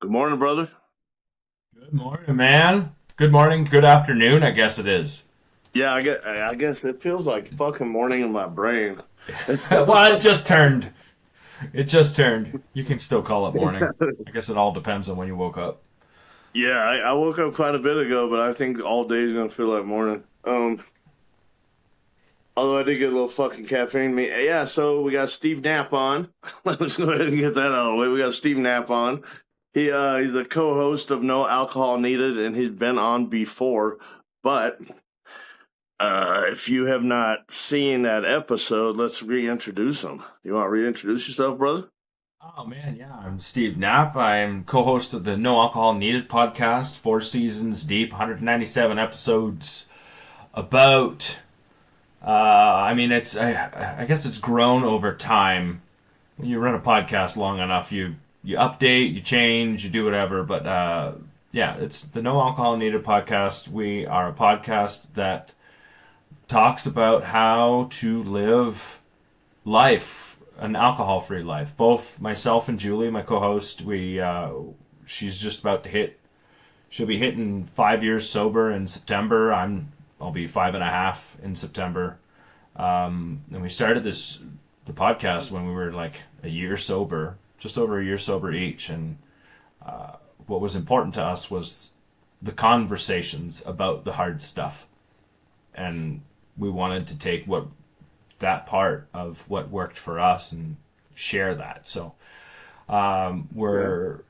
Good morning, brother. Good morning, man. Good morning, good afternoon, I guess it is. Yeah, I guess it feels like fucking morning in my brain. Well, it just turned. It just turned. You can still call it morning. I guess it all depends on when you woke up. Yeah, I woke up quite a bit ago, but I think all day is gonna feel like morning. Although I did get a little fucking caffeine in me. Yeah, so we got Steve Knapp on. Let's go ahead and get that out of the way. We got Steve Knapp on. He's a co-host of No Alcohol Needed, and he's been on before. But if you have not seen that episode, let's reintroduce him. You want to reintroduce yourself, brother? Oh man, yeah. I'm Steve Knapp. I'm co-host of the No Alcohol Needed podcast, 4 seasons deep, 197 episodes. About, I guess it's grown over time. When you run a podcast long enough, you update, you change, you do whatever. But yeah, it's the No Alcohol Needed podcast. We are a podcast that talks about how to live life, an alcohol-free life. Both myself and Julie, my co-host, she's just about to hit. She'll be hitting 5 years sober in September. I'll be 5.5 in September. And we started the podcast when we were like a year sober, just over a year sober each. And what was important to us was the conversations about the hard stuff. And we wanted to take what that part of what worked for us and share that. So Yeah. we're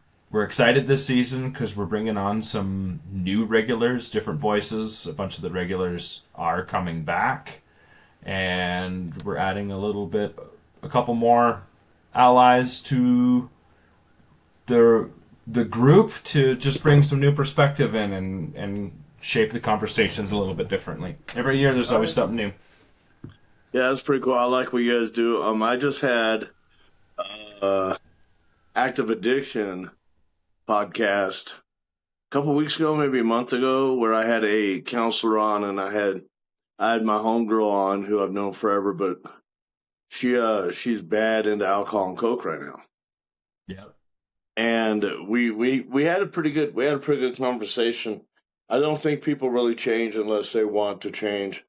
excited this season because we're bringing on some new regulars, different voices. A bunch of the regulars are coming back, and we're adding a couple more allies to the the group to just bring some new perspective in and shape the conversations a little bit differently. Every year, there's All always right. something new. Yeah, that's pretty cool. I like what you guys do. I just had uh active addiction podcast a couple weeks ago, maybe a month ago, where I had a counselor on and I had my homegirl on who I've known forever, but she's bad into alcohol and coke right now. Yep. And we had a pretty good conversation. I don't think people really change unless they want to change.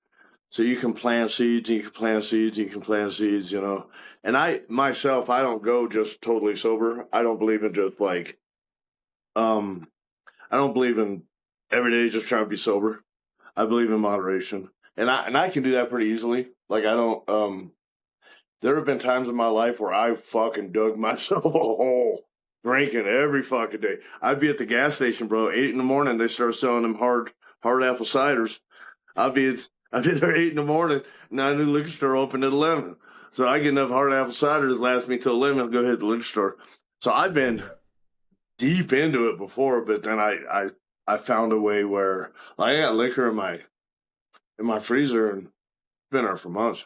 So you can plant seeds, and you can plant seeds, and you can plant seeds, you know. And I myself, I don't go just totally sober. I don't believe in just like um I don't believe in every day just trying to be sober. I believe in moderation. And I can do that pretty easily. Like I don't there have been times in my life where I fucking dug myself a hole drinking every fucking day. I'd be at the gas station, bro, 8 in the morning, they start selling them hard apple ciders. I'd be I'd be there 8 in the morning, and I knew liquor store opened at 11. So I get enough hard apple cider to last me till 11. I'll go hit the liquor store. So I've been Yep. deep into it before, but then I found a way where like, I got liquor in my freezer and it's been there for months.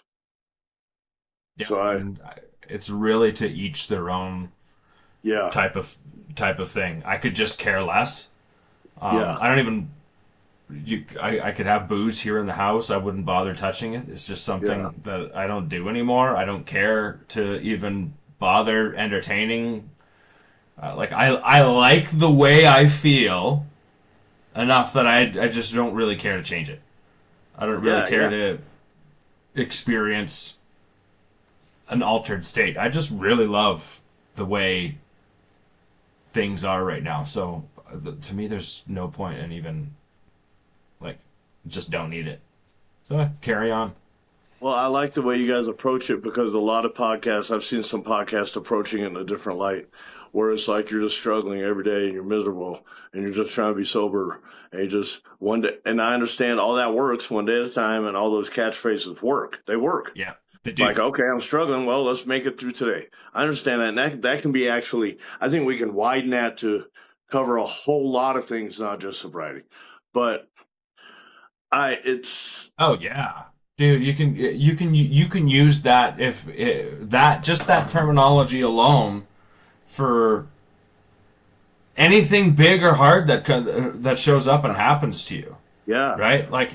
Yeah, So I and it's really to each their own yeah type of type of thing. I could just care less. yeah I don't even. I could have booze here in the house. I wouldn't bother touching it. It's just yeah something that I don't do anymore. I don't care to even bother entertaining. I like the way I feel enough that I just don't really care to change it. I don't really yeah care yeah. to experience an altered state. I just really love the way things are right now. So to me, there's no point in even like just don't need it. So carry on. Well, I like the way you guys approach it because a lot of podcasts, I've seen some podcasts approaching it in a different light, where it's like you're just struggling every day and you're miserable and you're just trying to be sober and you just one day. And I understand all that works one day at a time, and all those catchphrases work. They work. Yeah, they Like, do. okay, I'm struggling. Well, let's make it through today. I understand that. And that can be actually, I think we can widen that to cover a whole lot of things, not just sobriety. But it's, Oh yeah, dude. You can use that if that just that terminology alone for anything big or hard that shows up and happens to you, yeah, right? Like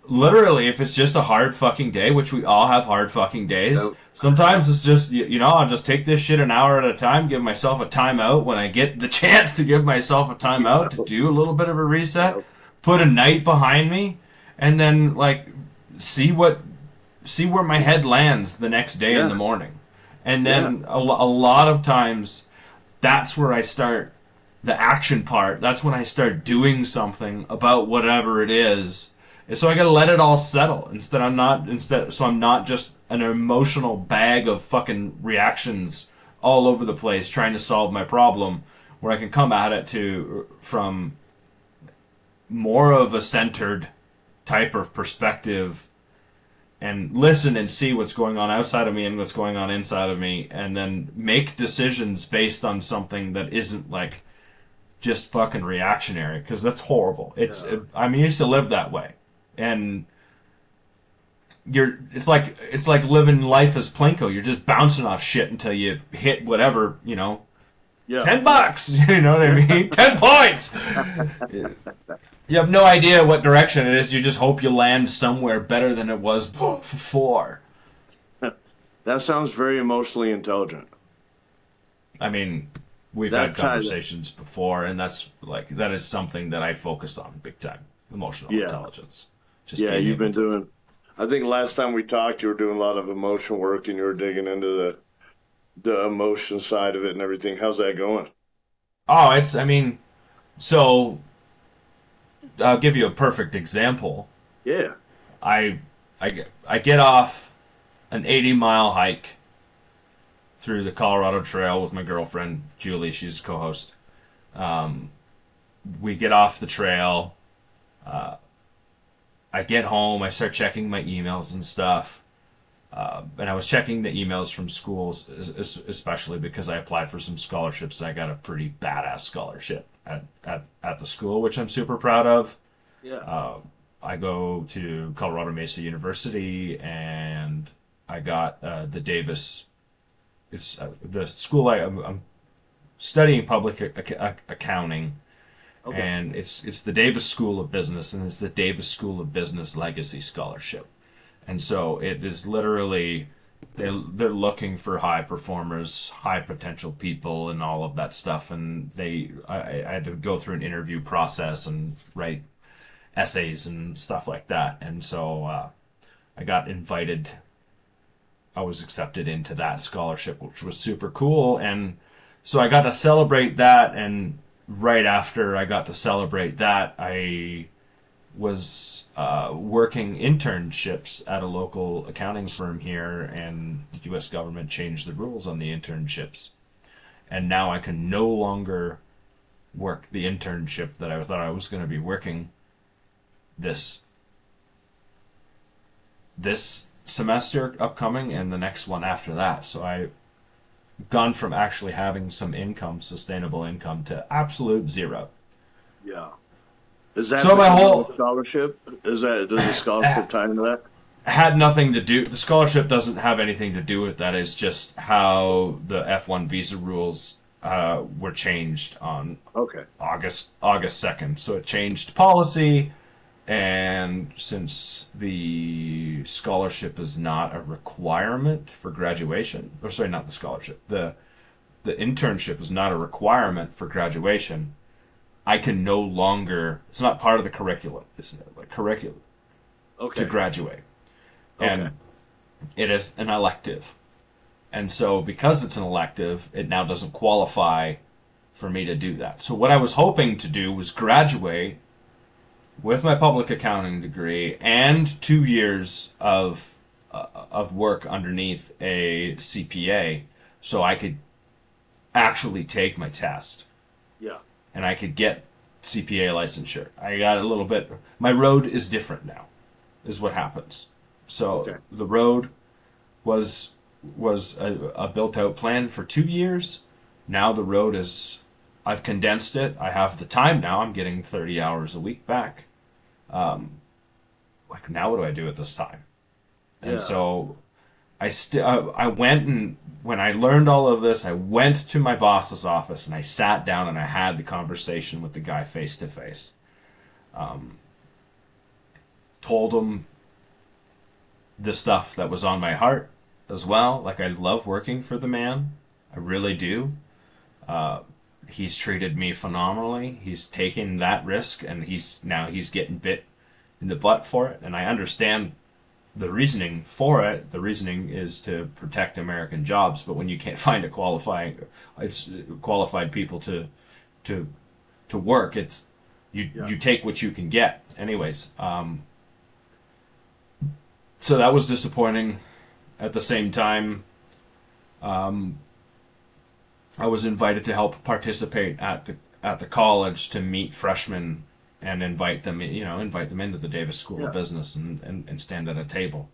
literally, if it's just a hard fucking day, which we all have hard fucking days, Yep. sometimes it's just, I'll just take this shit an hour at a time, give myself a timeout when I get the chance to give myself a timeout to do a little bit of a reset, Yep. put a night behind me, and then, like, see where my head lands the next day in Yeah. the morning. And then a lot of times, that's where I start the action part. That's when I start doing something about whatever it is. And so I gotta let it all settle so I'm not just an emotional bag of fucking reactions all over the place trying to solve my problem, where I can come at it from more of a centered type of perspective and listen and see what's going on outside of me and what's going on inside of me, and then make decisions based on something that isn't like just fucking reactionary, because that's horrible. I used to live that way, and it's like living life as Plinko. You're just bouncing off shit until you hit whatever, Yeah. $10. You know what I mean? 10 points. You have no idea what direction it is. You just hope you land somewhere better than it was before. That sounds very emotionally intelligent. I mean, we've had conversations before, and that is something that I focus on big time. Emotional intelligence. You've been doing. I think last time we talked, you were doing a lot of emotion work, and you were digging into the emotion side of it and everything. How's that going? Oh, so I'll give you a perfect example. Yeah. I get off an 80-mile hike through the Colorado Trail with my girlfriend Julie. She's co-host. We get off the trail. I get home. I start checking my emails and stuff. And I was checking the emails from schools, especially because I applied for some scholarships. And I got a pretty badass scholarship at the school, which I'm super proud of. Yeah. I go to Colorado Mesa University, and I got the Davis. It's the school I'm studying public accounting, Okay. and it's the Davis School of Business, and it's the Davis School of Business Legacy Scholarship, and so it is literally they're looking for high performers, high potential people, and all of that stuff, and I had to go through an interview process and write essays and stuff like that, and so I got invited. I was accepted into that scholarship, which was super cool, and so I got to celebrate that. And right after I got to celebrate that, I was working internships at a local accounting firm here, and the U.S. government changed the rules on the internships, and now I can no longer work the internship that I thought I was going to be working this semester upcoming and the next one after that. So I've gone from actually having some income, sustainable income, to absolute zero. Yeah. Is that So my whole scholarship? Does the scholarship tie into that? Had nothing to do. The scholarship doesn't have anything to do with that. It's just how the F1 visa rules were changed on August 2nd. So it changed policy. And since the scholarship is not a requirement for graduation, or sorry, not the scholarship, the internship is not a requirement for graduation, I can no longer, it's not part of the curriculum. It's like curriculum to graduate. And it is an elective. And so because it's an elective, it now doesn't qualify for me to do that. So what I was hoping to do was graduate with my public accounting degree and 2 years of work underneath a CPA, so I could actually take my test. Yeah. And I could get CPA licensure. I got a little bit. My road is different now, is what happens. So the road was a built-out plan for 2 years. Now the road is, I've condensed it. I have the time now. I'm getting 30 hours a week back. Like, now what do I do at this time? And so I went, and when I learned all of this, I went to my boss's office and I sat down and I had the conversation with the guy face to face. told him the stuff that was on my heart as well. Like, I love working for the man. I really do. He's treated me phenomenally. He's taken that risk, and he's getting bit in the butt for it. And I understand the reasoning for it. The reasoning is to protect American jobs. But when you can't find qualified people to work, it's you take what you can get. Anyways, so that was disappointing. At the same time, I was invited to help participate at the college to meet freshmen and invite them into the Davis School of Business and stand at a table.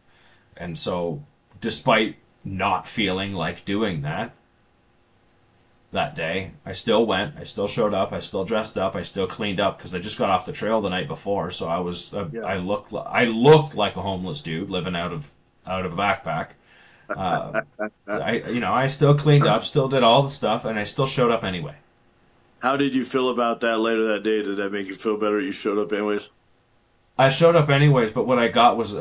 And so, despite not feeling like doing that day, I still went. I still showed up. I still dressed up. I still cleaned up because I just got off the trail the night before. So I was I looked like a homeless dude living out of a backpack. I still cleaned up, still did all the stuff, and I still showed up anyway. How did you feel about that later that day? Did that make you feel better? You showed up anyways? I showed up anyways, but what I got was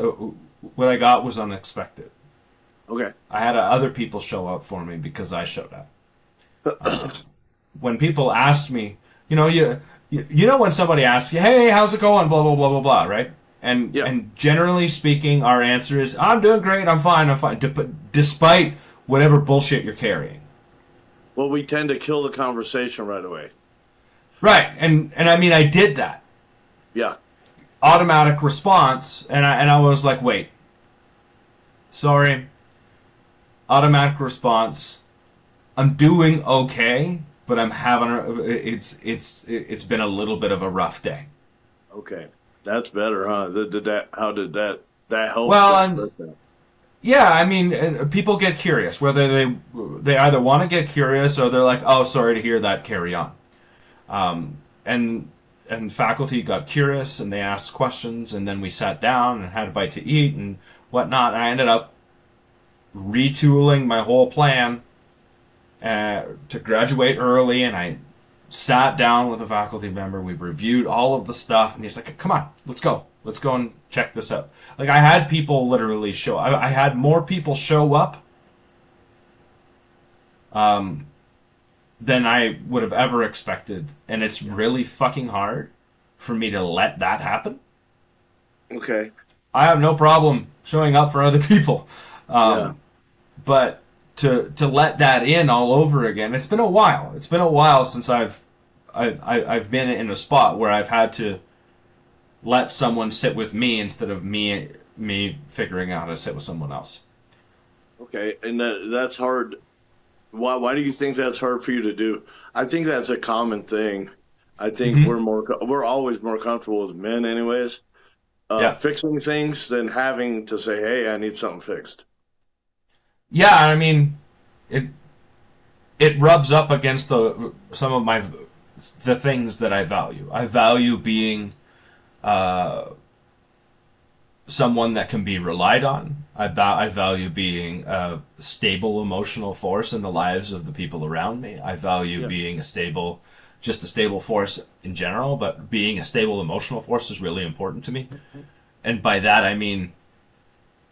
unexpected. Okay. I had other people show up for me because I showed up. When people asked me, you know when somebody asks you, "Hey, how's it going?" Blah blah blah blah blah, right? And generally speaking, our answer is, "I'm doing great. I'm fine. Despite whatever bullshit you're carrying. Well, we tend to kill the conversation right away. Right, and I mean, I did that. Yeah. Automatic response, and I was like, wait. Sorry. Automatic response. I'm doing okay, but I'm having it's been a little bit of a rough day. Okay, that's better, huh? How did that help? Well, yeah, I mean, people get curious. Whether they either want to get curious or they're like, oh, sorry to hear that. Carry on. And faculty got curious and they asked questions, and then we sat down and had a bite to eat and whatnot. And I ended up retooling my whole plan to graduate early, and I sat down with a faculty member. We reviewed all of the stuff, and he's like, come on, let's go and check this out. Like, I had people literally I had more people show up than I would have ever expected, and it's really fucking hard for me to let that happen. Okay. I have no problem showing up for other people, but to let that in all over again, it's been a while. It's been a while since I've been in a spot where I've had to let someone sit with me instead of me figuring out how to sit with someone else. Okay, and that's hard. Why do you think that's hard for you to do? I think that's a common thing. I think we're always more comfortable with men, anyways, fixing things than having to say, "Hey, I need something fixed." Yeah, I mean, it rubs up against some of the things that I value. I value being someone that can be relied on. I value being a stable emotional force in the lives of the people around me. I value being a stable force in general, but being a stable emotional force is really important to me. And by that I mean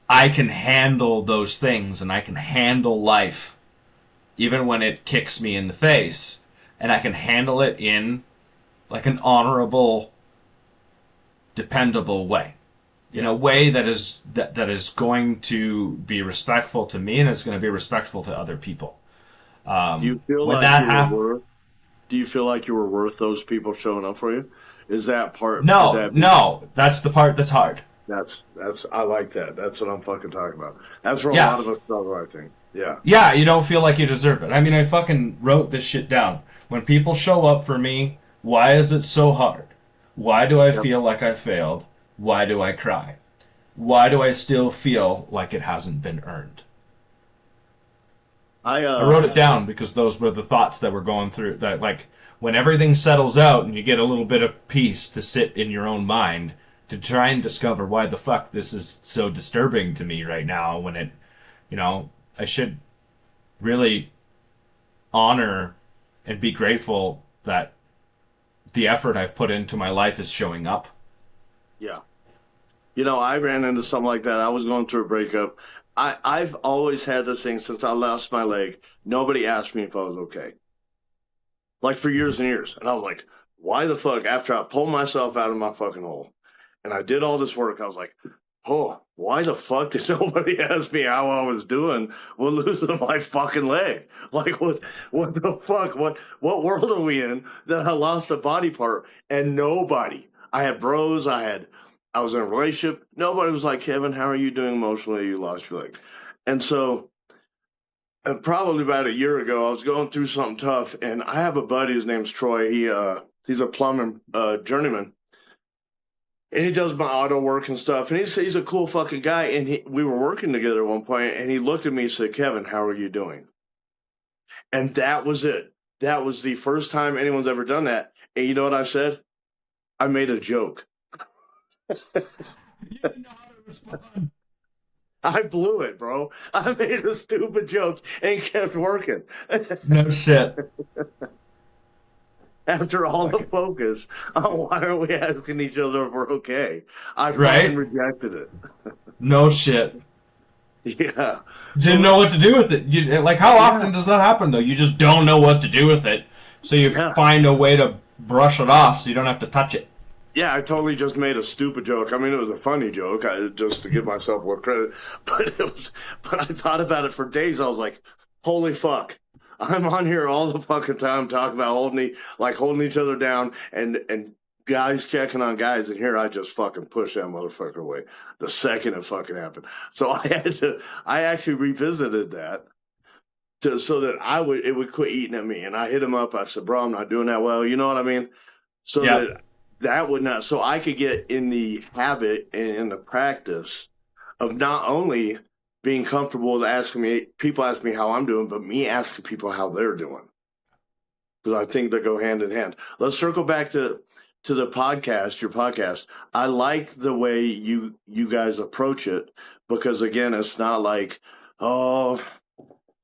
I can handle those things, and I can handle life even when it kicks me in the face, and I can handle it in like an honorable, dependable way. In a way that is going to be respectful to me, and it's going to be respectful to other people. Do you feel Do you feel like you were worth those people showing up for you? Is that part? No. That's the part that's hard. That's I like that. That's what I'm fucking talking about. That's where a lot of us struggle, I think. Yeah. Yeah, you don't feel like you deserve it. I mean, I fucking wrote this shit down. When people show up for me, why is it so hard? Why do I feel like I failed? Why do I cry? Why do I still feel like it hasn't been earned? I wrote it down because those were the thoughts that were going through. That, like, when everything settles out and you get a little bit of peace to sit in your own mind to try and discover why the fuck this is so disturbing to me right now, when it, I should really honor and be grateful that the effort I've put into my life is showing up. Yeah. I ran into something like that. I was going through a breakup. I've always had this thing since I lost my leg. Nobody asked me if I was okay. Like for years and years. And I was like, why the fuck? After I pulled myself out of my fucking hole and I did all this work, I was like, oh, why the fuck did nobody ask me how I was doing with losing my fucking leg? Like, what the fuck? What world are we in that I lost a body part and nobody? I had bros. I was in a relationship. Nobody was like, Kevin, how are you doing emotionally? You lost your leg. And so probably about a year ago, I was going through something tough, and I have a buddy. His name's Troy. He's a plumber journeyman, and he does my auto work and stuff. And he's a cool fucking guy. And we were working together at one point, and he looked at me and said, "Kevin, how are you doing?" And that was it. That was the first time anyone's ever done that. And you know what I said? I made a joke. You didn't know how to respond. I blew it, bro. I made a stupid joke and kept working. No shit. After all the focus on why are we asking each other if we're okay, I Right? fucking rejected it. No shit. Yeah. Didn't know what to do with it. Like, how often does that happen, though? You just don't know what to do with it, so you Yeah. find a way to brush it off so you don't have to touch it. Yeah, I totally just made a stupid joke. I mean, it was a funny joke, just to give myself more credit. But but I thought about it for days. I was like, holy fuck. I'm on here all the fucking time talking about holding each other down and guys checking on guys. And here I just fucking push that motherfucker away the second it fucking happened. So I actually revisited that so that it would quit eating at me. And I hit him up. I said, bro, I'm not doing that well. You know what I mean? So Yeah. that would not, so I could get in the habit and in the practice of not only being comfortable with people ask me how I'm doing, but me asking people how they're doing. Because I think they go hand in hand. Let's circle back to the podcast, your podcast. I like the way you guys approach it because, again, it's not like, oh,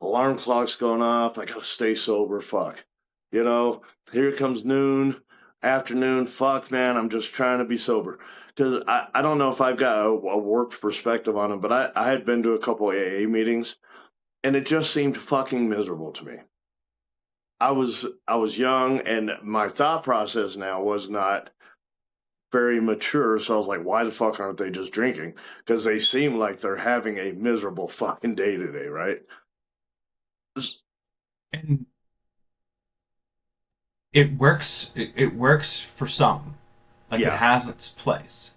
alarm clock's going off. I got to stay sober. Fuck. Here comes noon. Afternoon, fuck, man, I'm just trying to be sober. Because I don't know if I've got a warped perspective on it, but I had been to a couple AA meetings, and it just seemed fucking miserable to me. I was young, and my thought process now was not very mature, so I was like, why the fuck aren't they just drinking? Because they seem like they're having a miserable fucking day today, right? And it works. It works for some. Like, it Yeah. has its place.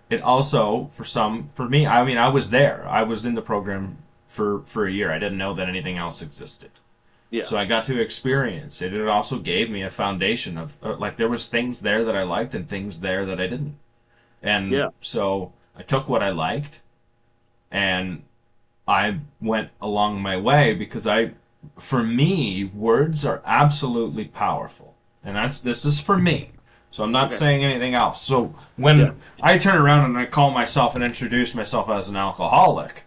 It also, for me, I mean, I was there. I was in the program for a year. I didn't know that anything else existed. Yeah. So I got to experience it. It also gave me a foundation of, like, there was things there that I liked and things there that I didn't. And Yeah. so I took what I liked and I went along my way because for me, words are absolutely powerful. And this is for me. So I'm not Okay. saying anything else. So when Yeah. I turn around and I call myself and introduce myself as an alcoholic,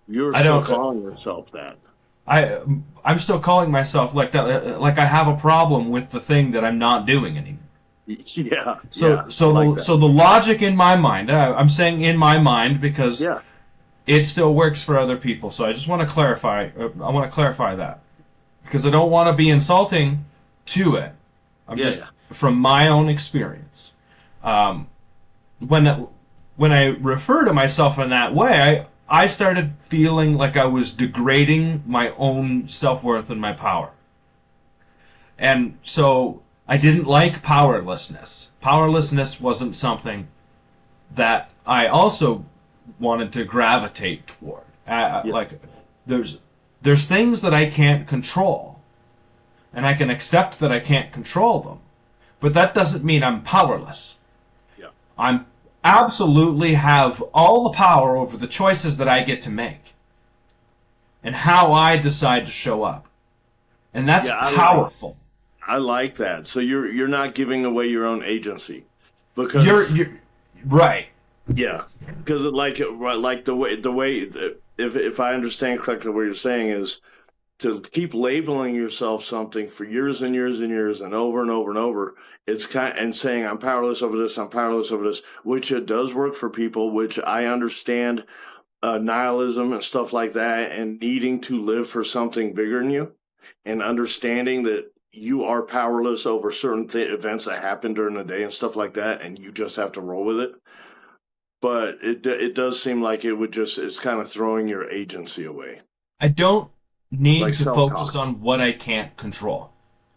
You're I still don't- calling yourself that. I'm still calling myself like that. Like I have a problem with the thing that I'm not doing anymore. Yeah. So yeah, like that. so the logic in my mind, I'm saying in my mind because Yeah. it still works for other people. So I just want to clarify. I want to clarify that because I don't want to be insulting to it. I'm Yeah, just yeah. from my own experience. When I refer to myself in that way, I started feeling like I was degrading my own self-worth and my power. And so I didn't like powerlessness. Powerlessness wasn't something that I also wanted to gravitate toward. Like, there's things that I can't control, and I can accept that I can't control them, but that doesn't mean I'm powerless. Yeah. I'm absolutely have all the power over the choices that I get to make and how I decide to show up, and that's Yeah, powerful. I like that. So you're not giving away your own agency, because You're right. yeah, because like the way if I understand correctly, what you're saying is to keep labeling yourself something for years and years and years and over and over and over, it's kind and saying I'm powerless over this, I'm powerless over this, which it does work for people, which I understand, nihilism and stuff like that, and needing to live for something bigger than you, and understanding that you are powerless over certain events that happen during the day and stuff like that, and you just have to roll with it. But it does seem like it's kind of throwing your agency away. I don't need Like to self-talk. focus on what I can't control.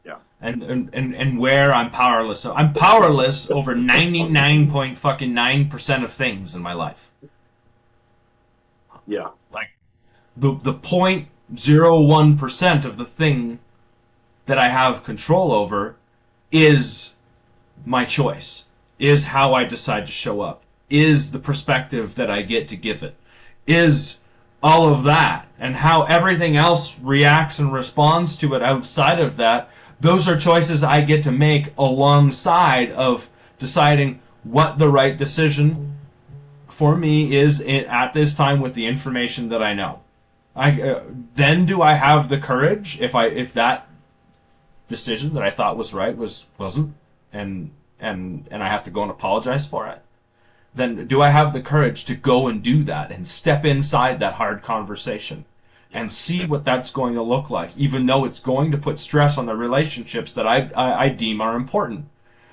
Yeah. And where I'm powerless. So I'm powerless over 99.9% of things in my life. Yeah. Like the 0.01% of the thing that I have control over is my choice, is how I decide to show up, is the perspective that I get to give it, is all of that, and how everything else reacts and responds to it outside of that. Those are choices I get to make alongside of deciding what the right decision for me is at this time with the information that I know. Then do I have the courage if that decision that I thought was right wasn't, and I have to go and apologize for it? Then do I have the courage to go and do that and step inside that hard conversation and see what that's going to look like, even though it's going to put stress on the relationships that I deem are important?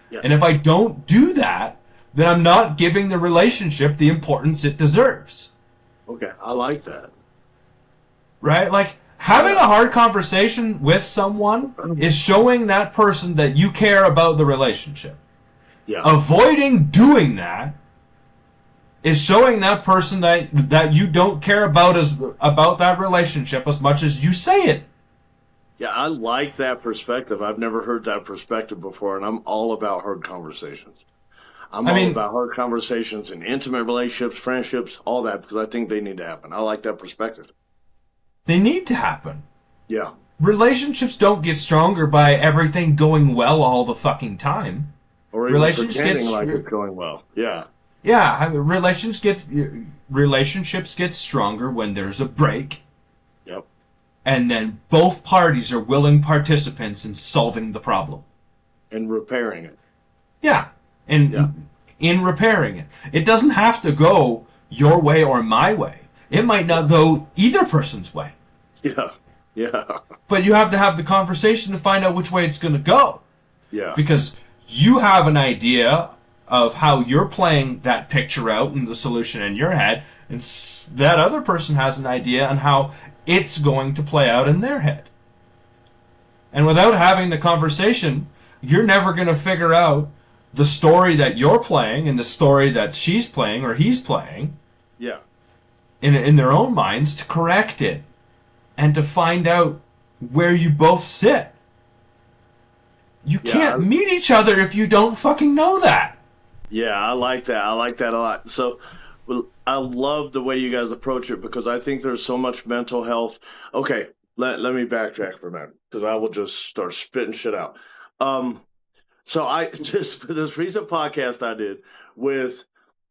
Yeah. And if I don't do that, then I'm not giving the relationship the importance it deserves. Okay, I like that. Right? Like, having a hard conversation with someone is showing that person that you care about the relationship. Yeah. Avoiding doing that is showing that person that you don't care about that relationship as much as you say it. Yeah, I like that perspective. I've never heard that perspective before, and I'm all about hard conversations. I'm all about hard conversations in intimate relationships, friendships, all that, because I think they need to happen. I like that perspective. They need to happen. Yeah. Relationships don't get stronger by everything going well all the fucking time. Or even pretending like it's going well. Yeah. Yeah, I mean, relationships get stronger when there's a break. Yep. And then both parties are willing participants in solving the problem. And repairing it. Yeah. And in repairing it. It doesn't have to go your way or my way. It might not go either person's way. Yeah. Yeah. But you have to have the conversation to find out which way it's going to go. Yeah. Because you have an idea of how you're playing that picture out and the solution in your head, and that other person has an idea on how it's going to play out in their head. And without having the conversation, you're never going to figure out the story that you're playing and the story that she's playing or he's playing. Yeah. In their own minds, to correct it and to find out where you both sit. You can't meet each other if you don't fucking know that. Yeah, I like that. I like that a lot. So I love the way you guys approach it, because I think there's so much mental health. Okay, let me backtrack for a minute, because I will just start spitting shit out. So I just this recent podcast I did with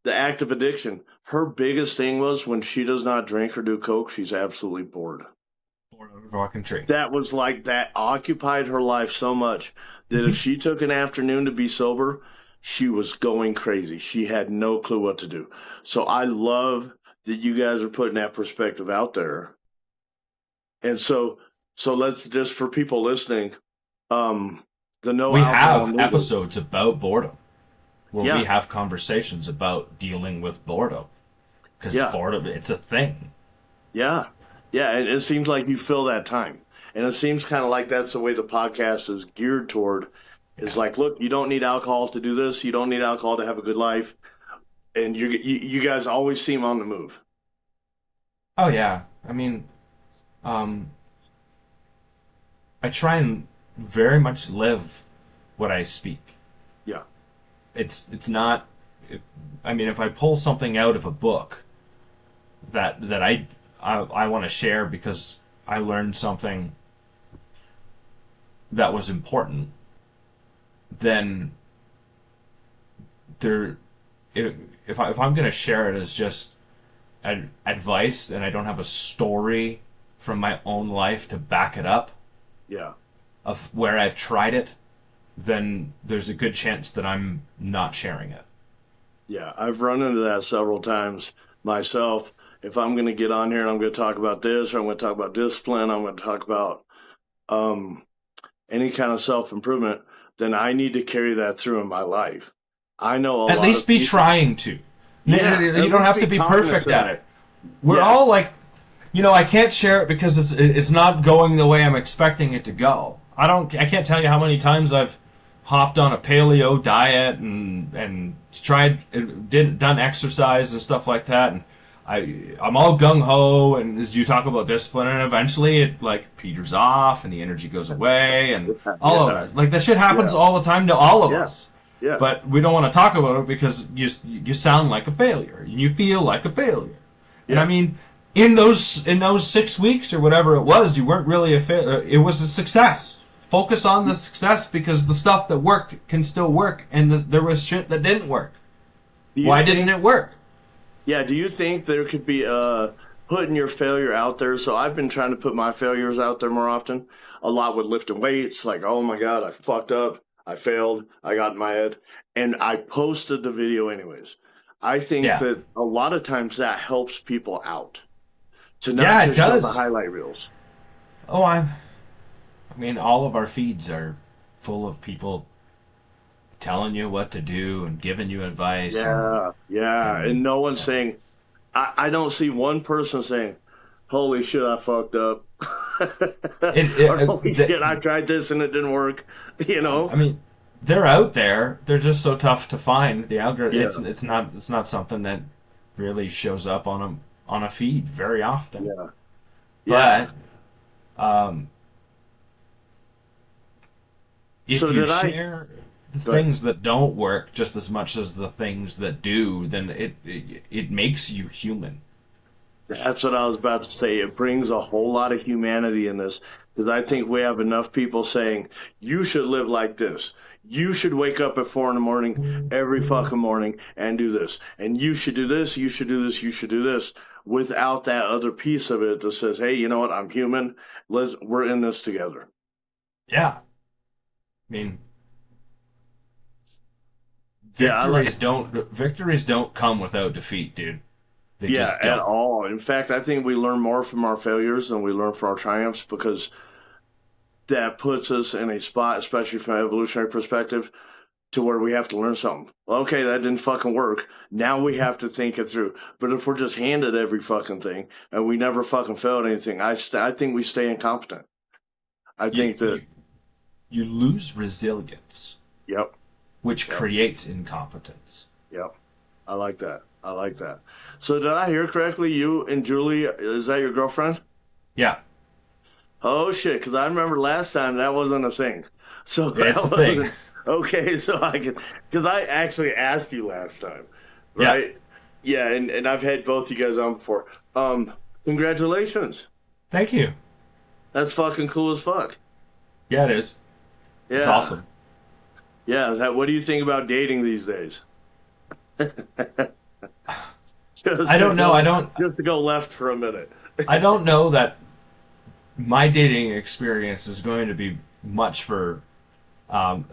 the active addiction, her biggest thing was when she does not drink or do coke, she's absolutely bored. Bored of a fucking tree. That was like, that occupied her life so much that if she took an afternoon to be sober, she was going crazy. She had no clue what to do. So I love that you guys are putting that perspective out there. And so let's just, for people listening, we have episodes about boredom where we have conversations about dealing with boredom, because boredom, it's a thing. Yeah. And it seems like you fill that time, and it seems kind of like that's the way the podcast is geared toward. It's like, look, you don't need alcohol to do this. You don't need alcohol to have a good life. And you guys always seem on the move. Oh yeah. I mean, I try and very much live what I speak. Yeah. It's not. I mean, if I pull something out of a book that I want to share because I learned something that was important, then if I'm going to share it as just advice and I don't have a story from my own life to back it up Yeah. of where I've tried it, then there's a good chance that I'm not sharing it. Yeah, I've run into that several times myself. If I'm going to get on here and I'm going to talk about this, or I'm going to talk about discipline, I'm going to talk about um, any kind of self improvement, then I need to carry that through in my life. I know a At lot least of be people, trying to. yeah, You at don't least have to be perfect cognizant. at it. We're Yeah. all like, I can't share it because it's not going the way I'm expecting it to go. I can't tell you how many times I've hopped on a paleo diet and done exercise and stuff like that, and I'm all gung ho, and as you talk about discipline, and eventually it like peters off and the energy goes away, and all Yeah. of us like that shit happens Yeah. all the time to all of Yeah. us. Yeah. But we don't want to talk about it because you sound like a failure and you feel like a failure. And Yeah. I mean, in those 6 weeks or whatever it was, you weren't really a failure. It was a success. Focus on the success because the stuff that worked can still work, and there was shit that didn't work. Do you Why think- didn't it work? Yeah, do you think there could be putting your failure out there? So I've been trying to put my failures out there more often. A lot with lifting weights, like, oh my God, I fucked up, I failed, I got in my head. And I posted the video anyways. I think Yeah. that a lot of times that helps people out. To not Yeah, it just show the does. highlight reels. Oh, I mean, all of our feeds are full of people telling you what to do and giving you advice. Yeah, yeah. And no one's saying, I don't see one person saying, holy shit, I fucked up. Or, holy shit, I tried this and it didn't work. You know? I mean, they're out there. They're just so tough to find. The algorithm. Yeah. It's not something that really shows up on a feed very often. Yeah. Yeah. But if So you did I- share the Go ahead. things that don't work just as much as the things that do, then it makes you human. That's what I was about to say. It brings a whole lot of humanity in this because I think we have enough people saying, you should live like this. You should wake up at 4 a.m. every fucking morning and do this. And you should do this. You should do this. You should do this. Without that other piece of it that says, hey, you know what? I'm human. We're in this together. Yeah. I mean, Yeah, I like- victories don't come without defeat, dude. They Yeah, just at don't. all. In fact, I think we learn more from our failures than we learn from our triumphs because that puts us in a spot, especially from an evolutionary perspective, to where we have to learn something. Okay, that didn't fucking work. Now we have to think it through. But if we're just handed every fucking thing and we never fucking failed anything, I think we stay incompetent. I think that, you lose resilience, yep, which creates incompetence. yep. I like that. I like that. So did I hear correctly? You and Julie, is that your girlfriend? Yeah, Oh shit! Because I remember last time that wasn't a thing. So it's that the thing. wasn't- Okay, so I can because I actually asked you last time, right? Yeah, and I've had both you guys on before. Congratulations! Thank you. That's fucking cool as fuck. Yeah, it is. Yeah, It's awesome. Yeah, what do you think about dating these days? I don't know. Just to go left for a minute. I don't know that my dating experience is going to be much for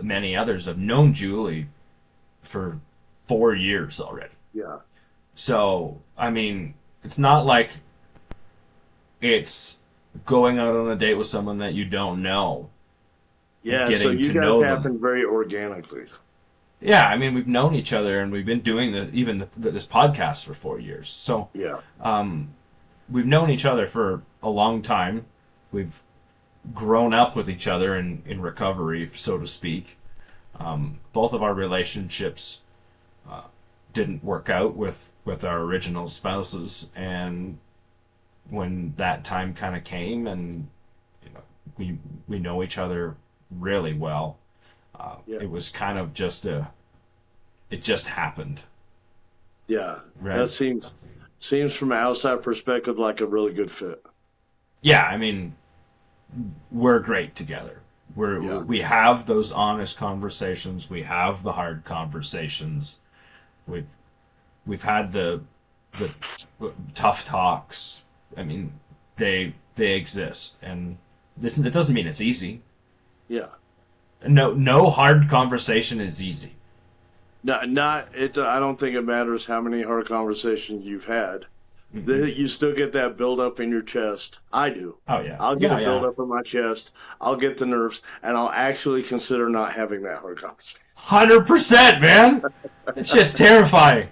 many others. I've known Julie for 4 years already. Yeah, So, I mean, it's not like it's going out on a date with someone that you don't know. yeah. So Getting you to guys know them. happened very organically. Yeah, I mean, we've known each other and we've been doing this podcast for 4 years. So, Yeah, we've known each other for a long time. We've grown up with each other in recovery, so to speak. Both of our relationships didn't work out with our original spouses, and when that time kind of came, and we know each other really well, Yeah. it was kind of it just happened. yeah. Right. That seems from an outside perspective like a really good fit. Yeah, I mean, we're great together. Yeah. We have those honest conversations. We have the hard conversations. We've had the tough talks. I mean, they they exist, and it doesn't mean it's easy. Yeah. No hard conversation is easy. No, not it. I don't think it matters how many hard conversations you've had. You still get that build up in your chest. I do. Oh yeah, I'll get yeah, a build up in my chest. I'll get the nerves, and I'll actually consider not having that hard conversation. 100%, man. That shit's terrifying,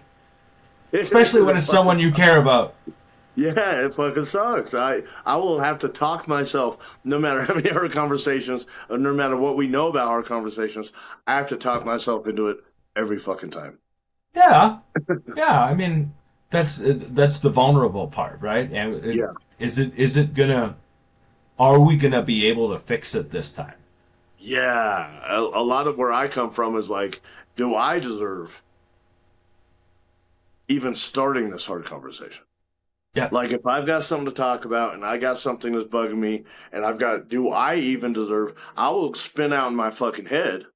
especially when it's someone you care about. Yeah, it fucking sucks. I will have to talk myself, no matter how many hard conversations, or no matter what we know about hard conversations. I have to talk myself into it every fucking time. Yeah, yeah. I mean, that's the vulnerable part, right? And Yeah. is it gonna? Are we gonna be able to fix it this time? Yeah, a lot of where I come from is like, do I deserve even starting this hard conversation? Yeah. Like, if I've got something to talk about and I got something that's bugging me and do I even deserve, I will spin out in my fucking head.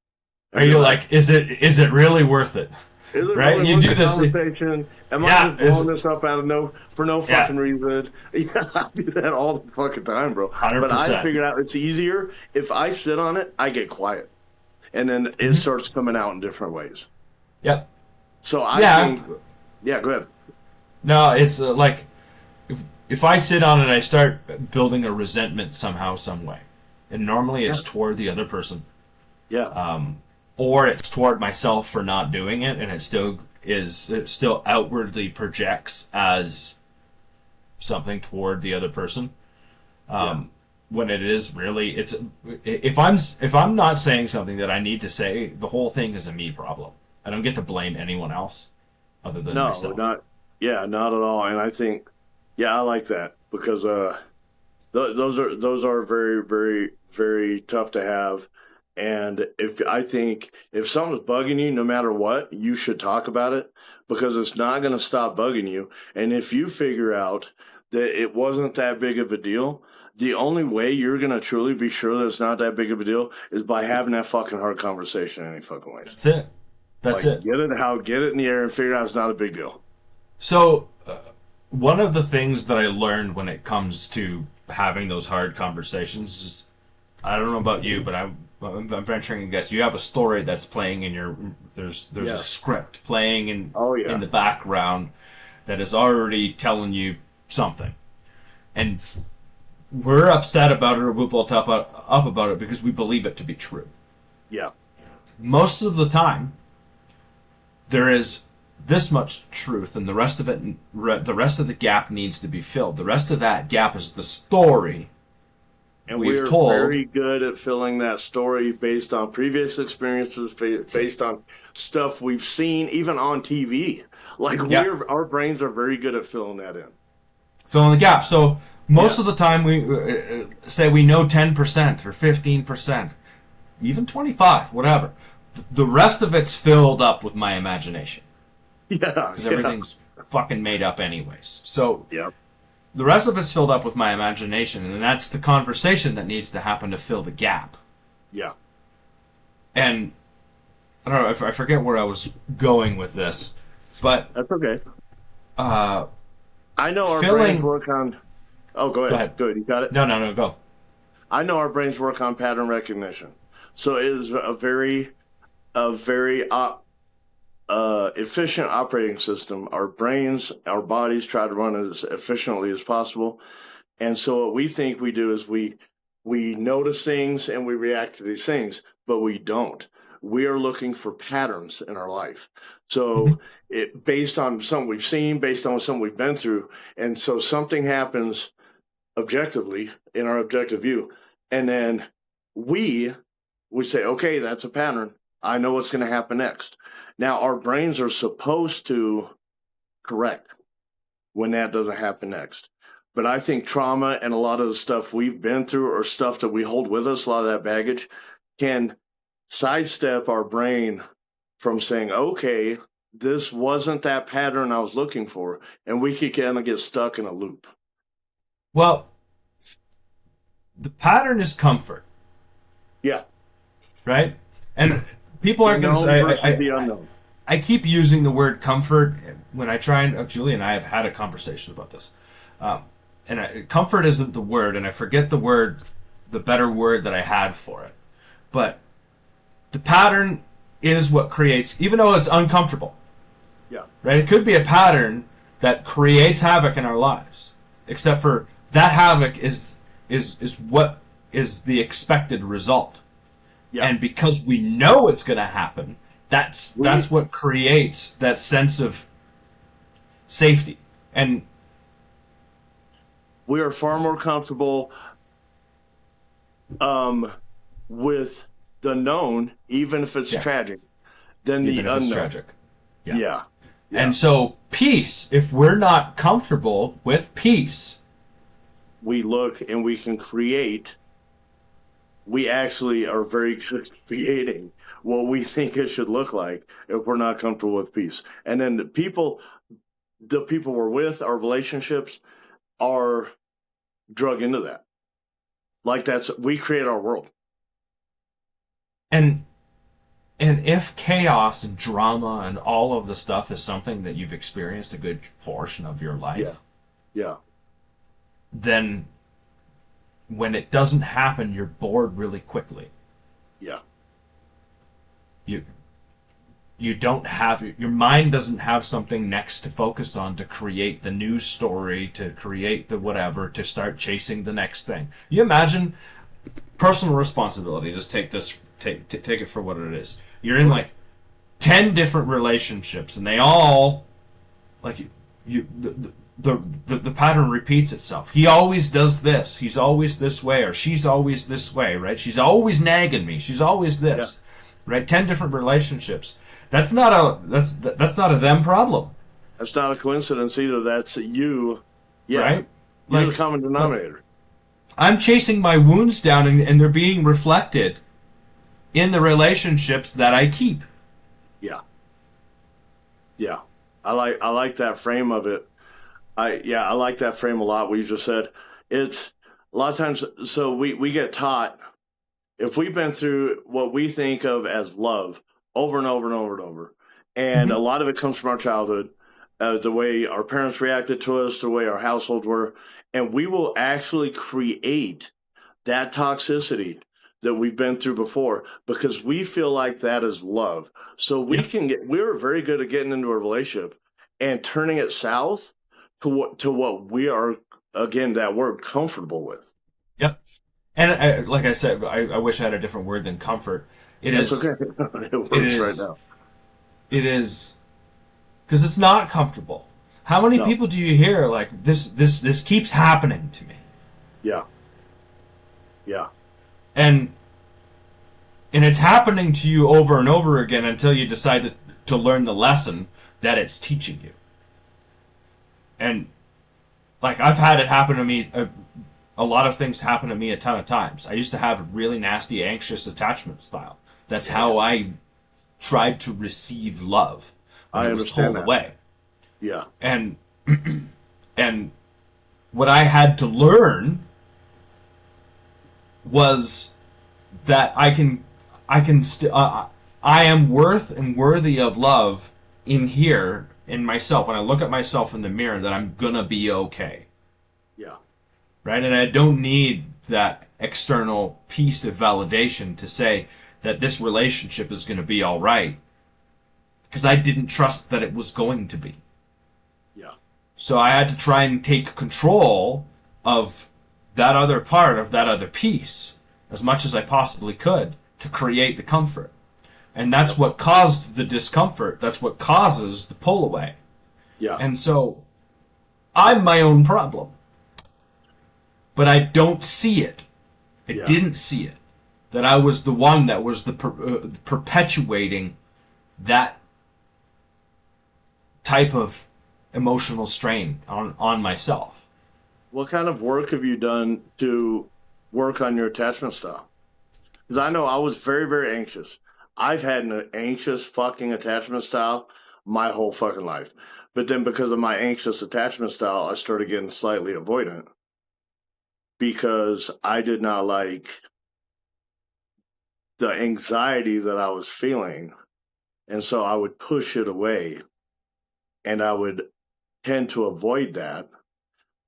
Are you like, is it really worth it? Is it right? really You worth do the this. conversation? Am Yeah, I just blowing this up out of for no fucking reason? Yeah, I do that all the fucking time, bro. 100%. But I figured out it's easier if I sit on it, I get quiet. And then it starts coming out in different ways. Yep. So I think, yeah, go ahead. No, it's like, if I sit on it, I start building a resentment somehow, some way. And normally it's toward the other person. Yeah. Or it's toward myself for not doing it, and it still outwardly projects as something toward the other person. When it is really, if I'm not saying something that I need to say, the whole thing is a me problem. I don't get to blame anyone else other than myself. Not at all. And I think, I like that because those are very, very, very tough to have. And I think if something's bugging you, no matter what, you should talk about it because it's not going to stop bugging you. And if you figure out that it wasn't that big of a deal, the only way you're going to truly be sure that it's not that big of a deal is by having that fucking hard conversation any fucking way. That's it. That's it. Get it in the air and figure out it's not a big deal. So, one of the things that I learned when it comes to having those hard conversations is, I don't know about you, but I'm venturing to guess you have a story that's playing in your. There's a script playing in the background that is already telling you something, and we're upset about it or we'll up about it because we believe it to be true. Yeah. Most of the time, there is this much truth, and the rest of the gap needs to be filled. The rest of that gap is the story. And we're very good at filling that story based on previous experiences, based on stuff we've seen, even on TV. Like, our brains are very good at filling that in. Filling the gap. So most of the time we say we know 10% or 15%, even 25, whatever. The rest of it's filled up with my imagination. Yeah. Because everything's fucking made up anyways. So Yep. The rest of it's filled up with my imagination, and that's the conversation that needs to happen to fill the gap. Yeah. And I don't know, I forget where I was going with this, but That's okay. I know our brains work on... Oh, go ahead. Good. You got it? No, go. I know our brains work on pattern recognition. So it is a very efficient operating system. Our brains, our bodies try to run as efficiently as possible. And so what we think we do is we notice things and we react to these things, but we don't. We are looking for patterns in our life. So based on something we've seen, based on something we've been through. And so something happens objectively in our objective view. And then we say, okay, that's a pattern. I know what's going to happen next. Now, our brains are supposed to correct when that doesn't happen next. But I think trauma and a lot of the stuff we've been through or stuff that we hold with us, a lot of that baggage, can sidestep our brain from saying, okay, this wasn't that pattern I was looking for. And we could kind of get stuck in a loop. Well, the pattern is comfort. Yeah. Right? And people aren't going to say... I keep using the word comfort when I try and... Julie and I have had a conversation about this. comfort isn't the word, and I forget the better word that I had for it. But the pattern is what creates, even though it's uncomfortable, Yeah. right? It could be a pattern that creates havoc in our lives, except for that havoc is what is the expected result. Yeah. And because we know it's going to happen, that's what creates that sense of safety. And we are far more comfortable with the known, even if it's tragic, than even the if it's unknown. tragic. Yeah. And so peace, if we're not comfortable with peace, we look and we can create. We actually are very good at creating what we think it should look like if we're not comfortable with peace. And then the people we're with, our relationships, are drug into that. Like we create our world. and if chaos and drama and all of the stuff is something that you've experienced a good portion of your life, Yeah. then when it doesn't happen, you're bored really quickly. Yeah. You don't have, your mind doesn't have something next to focus on to create the news story, to create the whatever, to start chasing the next thing. You imagine personal responsibility. Just take it for what it is. You're in like 10 different relationships, and they all like the pattern repeats itself. He always does this. He's always this way, or she's always this way, right? She's always nagging me. She's always this, right? 10 different relationships. That's not a them problem. That's not a coincidence either. That's you. Yeah. Right? You're the common denominator. I'm chasing my wounds down, and they're being reflected in the relationships that I keep. Yeah. Yeah. I like that frame of it. I like that frame a lot. What you just said. It's a lot of times. So we get taught, if we've been through what we think of as love over and over and over and over, and a lot of it comes from our childhood, the way our parents reacted to us, the way our households were, and we will actually create that toxicity that we've been through before because we feel like that is love. So we're very good at getting into a relationship and turning it south to what we are, again, that word, comfortable with. Yep. And like I said, I wish I had a different word than comfort. That's okay. It works right now. It is because it's not comfortable. How many people do you hear like this keeps happening to me? Yeah. Yeah. And it's happening to you over and over again until you decide to learn the lesson that it's teaching you. And like I've had it happen to me, a lot of things happen to me a ton of times. I used to have a really nasty, anxious attachment style. That's how I tried to receive love when it was pulled away. Yeah. And and what I had to learn was that I am worth and worthy of love in here, in myself. When I look at myself in the mirror, that I'm gonna be okay. Yeah. Right? And I don't need that external piece of validation to say that this relationship is going to be all right, because I didn't trust that it was going to be. Yeah. So I had to try and take control of that other part, of that other piece, as much as I possibly could to create the comfort. And that's what caused the discomfort. That's what causes the pull away. Yeah. And so I'm my own problem. But I don't see it. I didn't see it. That I was the one that was the perpetuating that type of emotional strain on myself. What kind of work have you done to work on your attachment style? Because I know I was very, very anxious. I've had an anxious fucking attachment style my whole fucking life. But then because of my anxious attachment style, I started getting slightly avoidant because I did not like the anxiety that I was feeling. And so I would push it away and I would tend to avoid that.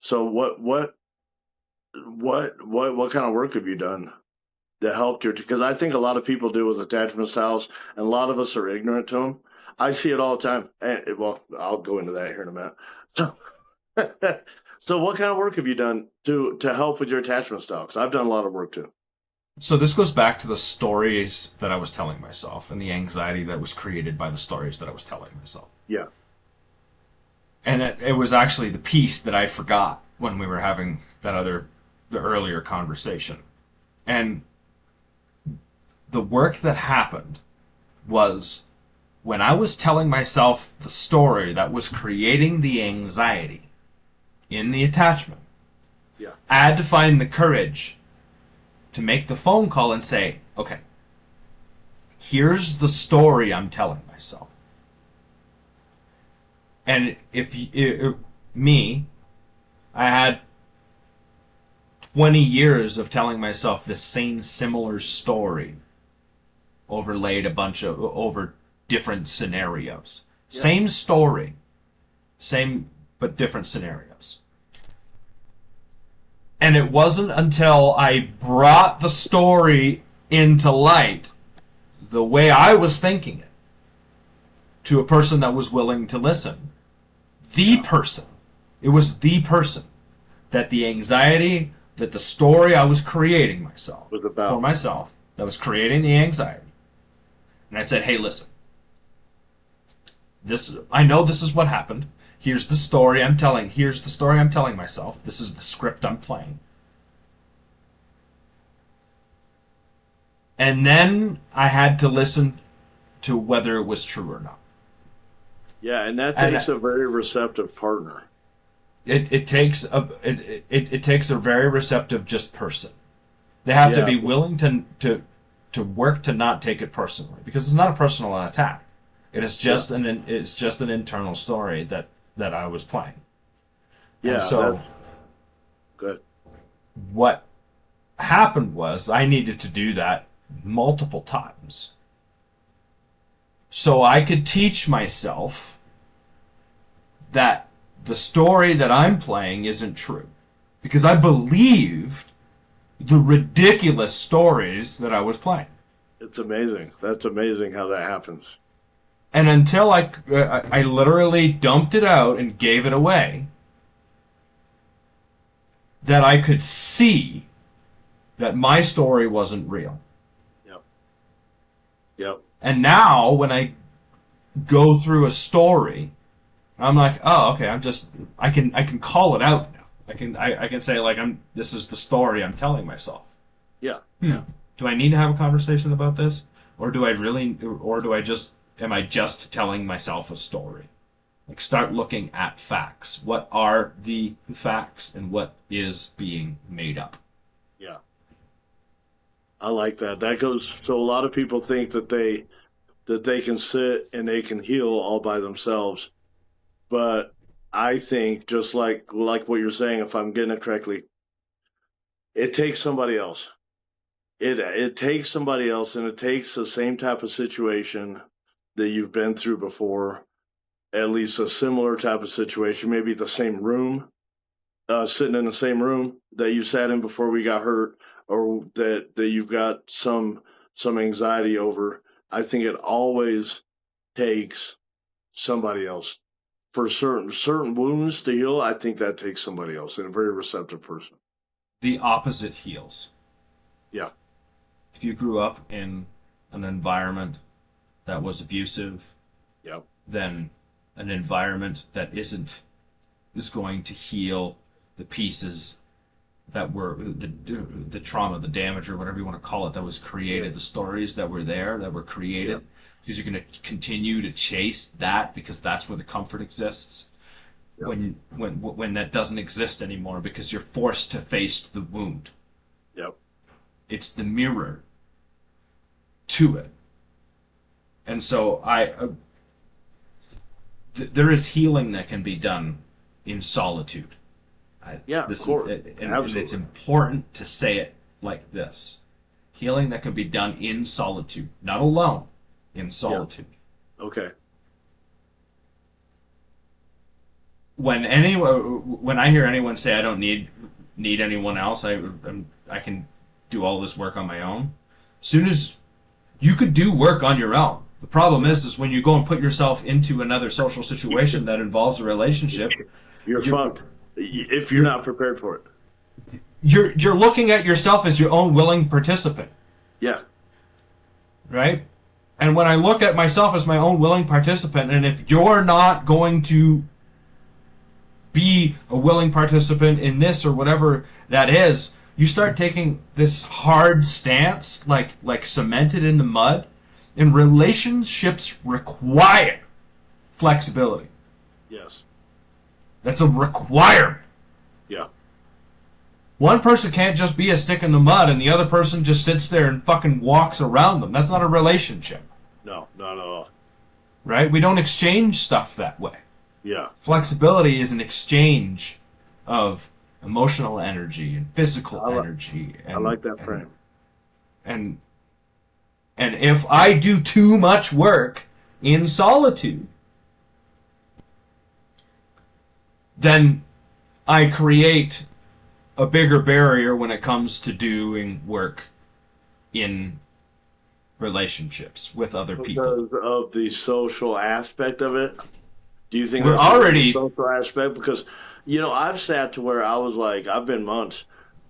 So what kind of work have you done that helped your? Because I think a lot of people do with attachment styles, and a lot of us are ignorant to them. I see it all the time. And well, I'll go into that here in a minute. So, so what kind of work have you done to help with your attachment style? Because I've done a lot of work too. So this goes back to the stories that I was telling myself and the anxiety that was created by the stories that I was telling myself. Yeah. And it was actually the piece that I forgot when we were having the earlier conversation. And the work that happened was when I was telling myself the story that was creating the anxiety in the attachment. Yeah. I had to find the courage to make the phone call and say, okay, here's the story I'm telling myself. And I had 20 years of telling myself the same similar story overlaid over different scenarios. Yeah. Same story, same but different scenarios. And it wasn't until I brought the story into light the way I was thinking it to a person that was willing to listen. It was the person that the anxiety, that the story I was creating myself for myself, that was creating the anxiety. And I said, hey, listen, I know this is what happened. Here's the story I'm telling. Here's the story I'm telling myself. This is the script I'm playing. And then I had to listen to whether it was true or not. Yeah, and that takes a very receptive partner. It takes a very receptive just person. They have to be willing to work to not take it personally, because it's not a personal attack. It is just it's just an internal story that I was playing. Yeah. And so good. What happened was I needed to do that multiple times, so I could teach myself that the story that I'm playing isn't true, because I believed the ridiculous stories that I was playing. It's amazing. That's amazing how that happens. And until I literally dumped it out and gave it away, that I could see that my story wasn't real. Yep. And now when I go through a story, I'm like, oh, okay, I can call it out now. I can say, like, this is the story I'm telling myself. Yeah. Do I need to have a conversation about this? Or am I just telling myself a story? Like, start looking at facts. What are the facts and what is being made up? Yeah. I like that. That goes, so a lot of people think that they can sit and they can heal all by themselves. But I think, just like what you're saying, if I'm getting it correctly, it takes somebody else. It takes somebody else, and it takes the same type of situation that you've been through before, at least a similar type of situation, maybe the same room, sitting in the same room that you sat in before we got hurt, or that you've got some anxiety over. I think it always takes somebody else. For certain wounds to heal, I think that takes somebody else, and a very receptive person. The opposite heals. Yeah. If you grew up in an environment that was abusive, then an environment that is going to heal the pieces that were the trauma, the damage, or whatever you want to call it, that was created, the stories that were there, that were created. Because you're going to continue to chase that, because that's where the comfort exists. Yep. When that doesn't exist anymore, because you're forced to face the wound. Yep. It's the mirror to it. And so there is healing that can be done in solitude. Of course. And it's important to say it like this. Healing that can be done in solitude, not alone. In solitude. Okay. when I hear anyone say I don't need anyone else, I can do all this work on my own. As soon as you could do work on your own, the problem is when you go and put yourself into another social situation that involves a relationship, You're fucked if you're not prepared for it. you're looking at yourself as your own willing participant, Yeah. right? And when I look at myself as my own willing participant, and if you're not going to be a willing participant in this or whatever that is, you start taking this hard stance, like cemented in the mud. And relationships require flexibility. Yes. That's a requirement. Yeah. One person can't just be a stick in the mud and the other person just sits there and fucking walks around them. That's not a relationship. No, not at all. Right? We don't exchange stuff that way. Yeah. Flexibility is an exchange of emotional energy and physical energy. And, I like that frame. And if I do too much work in solitude, then I create a bigger barrier when it comes to doing work in relationships with other people. Because of the social aspect of it? Do you think We're that's already- the social aspect? Because, I've sat to where I was like, I've been months.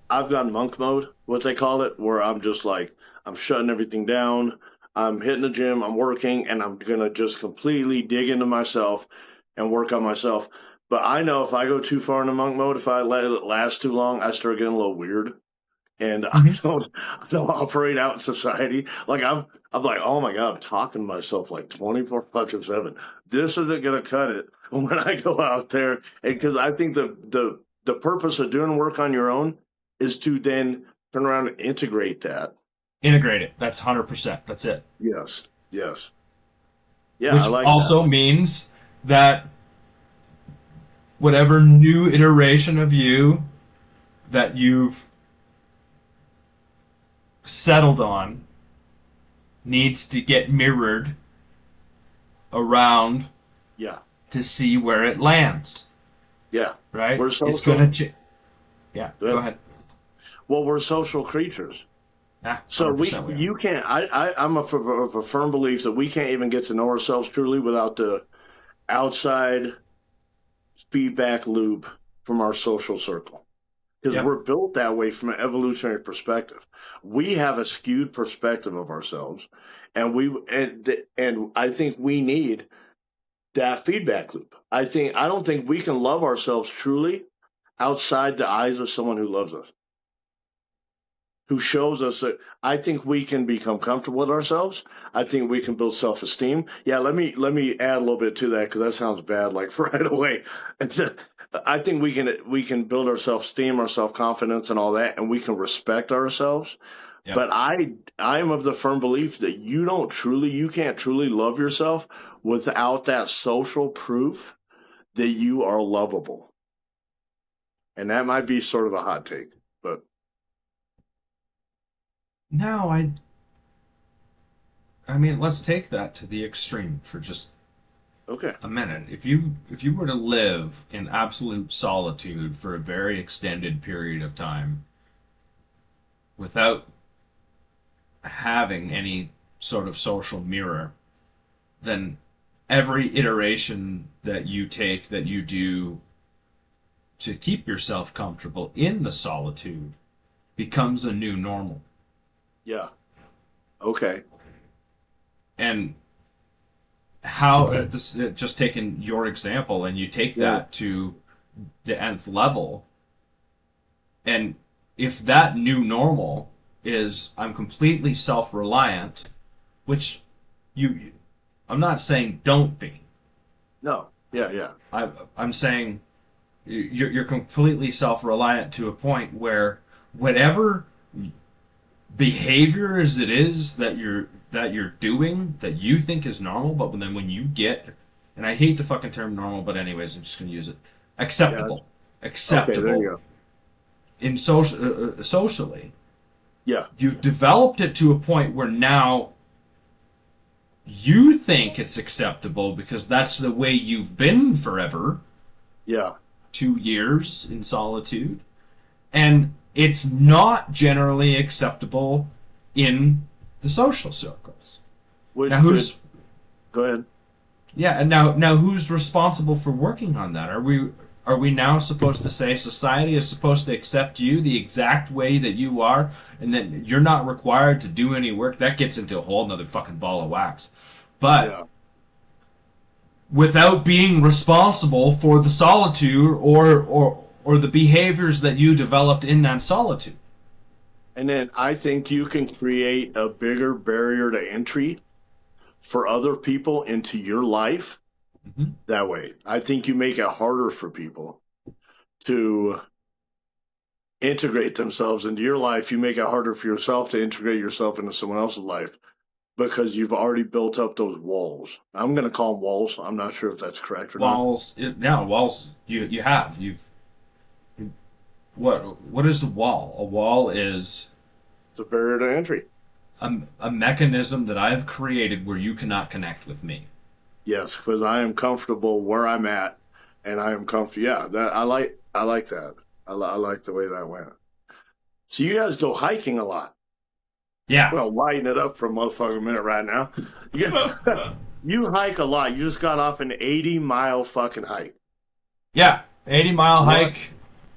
I've gone monk mode, what they call it, where I'm just like, I'm shutting everything down. I'm hitting the gym, I'm working, and I'm going to just completely dig into myself and work on myself. But I know if I go too far into monk mode, if I let it last too long, I start getting a little weird. And I don't operate out in society. Like I'm like, oh my God, I'm talking to myself like 24/7. This isn't going to cut it when I go out there. And because I think the purpose of doing work on your own is to then turn around and integrate that. Integrate it. That's 100%. That's it. Yes. Yes. Yeah. Which I like also that. means that whatever new iteration of you that you've settled on needs to get mirrored around Yeah. to see where it lands. Yeah. Right? We're It's social. going to... Yeah, go ahead. Well, we're social creatures. Yeah, So 100% we are. you can't. I'm of a firm belief that we can't even get to know ourselves truly without the outside feedback loop from our social circle, because Yep. we're built that way from an evolutionary perspective. We have a skewed perspective of ourselves, and and I think we need that feedback loop. I don't think we can love ourselves truly outside the eyes of someone who loves us, who shows us that. I think we can become comfortable with ourselves. I think we can build self-esteem. Yeah, let me add a little bit to that, because that sounds bad, like right away. I think we can build our self-esteem, our self-confidence, and all that, and we can respect ourselves. Yep. But I'm of the firm belief that you can't truly love yourself without that social proof that you are lovable. And that might be sort of a hot take, but No, I mean, let's take that to the extreme for just okay. a minute. If you were to live in absolute solitude for a very extended period of time without having any sort of social mirror, then every iteration that you take, that you do to keep yourself comfortable in the solitude, becomes a new normal. Yeah. Okay. And how just taking your example, and you take that to the nth level, and if that new normal is I'm completely self-reliant, which I'm not saying don't be. No. Yeah. I'm saying you're completely self-reliant to a point where whatever behaviors it is that you're doing that you think is normal, but then when you get, and I hate the fucking term normal, but anyways, I'm just gonna use it, acceptable. Okay, there you go. In socially, Yeah. you've developed it to a point where now you think it's acceptable because that's the way you've been forever, Yeah. 2 years in solitude, and it's not generally acceptable in the social circles. Which Now who's go ahead. Yeah, and now who's responsible for working on that? Are we now supposed to say society is supposed to accept you the exact way that you are, and that you're not required to do any work? That gets into a whole nother fucking ball of wax. But Yeah. without being responsible for the solitude or the behaviors that you developed in that solitude. And then I think you can create a bigger barrier to entry for other people into your life that way. I think you make it harder for people to integrate themselves into your life. You make it harder for yourself to integrate yourself into someone else's life because you've already built up those walls. I'm going to call them walls. I'm not sure if that's correct or Walls, walls. What is a wall? A wall is it's a barrier to entry. a mechanism that I've created where you cannot connect with me. Yes, because I am comfortable where I'm at, and I am comfortable. Yeah, I like that. I like the way that went. So you guys go hiking a lot. Yeah. Well, lighten it up for a motherfucking minute right now. You hike a lot. You just got off an 80-mile fucking hike. Yeah, 80-mile hike.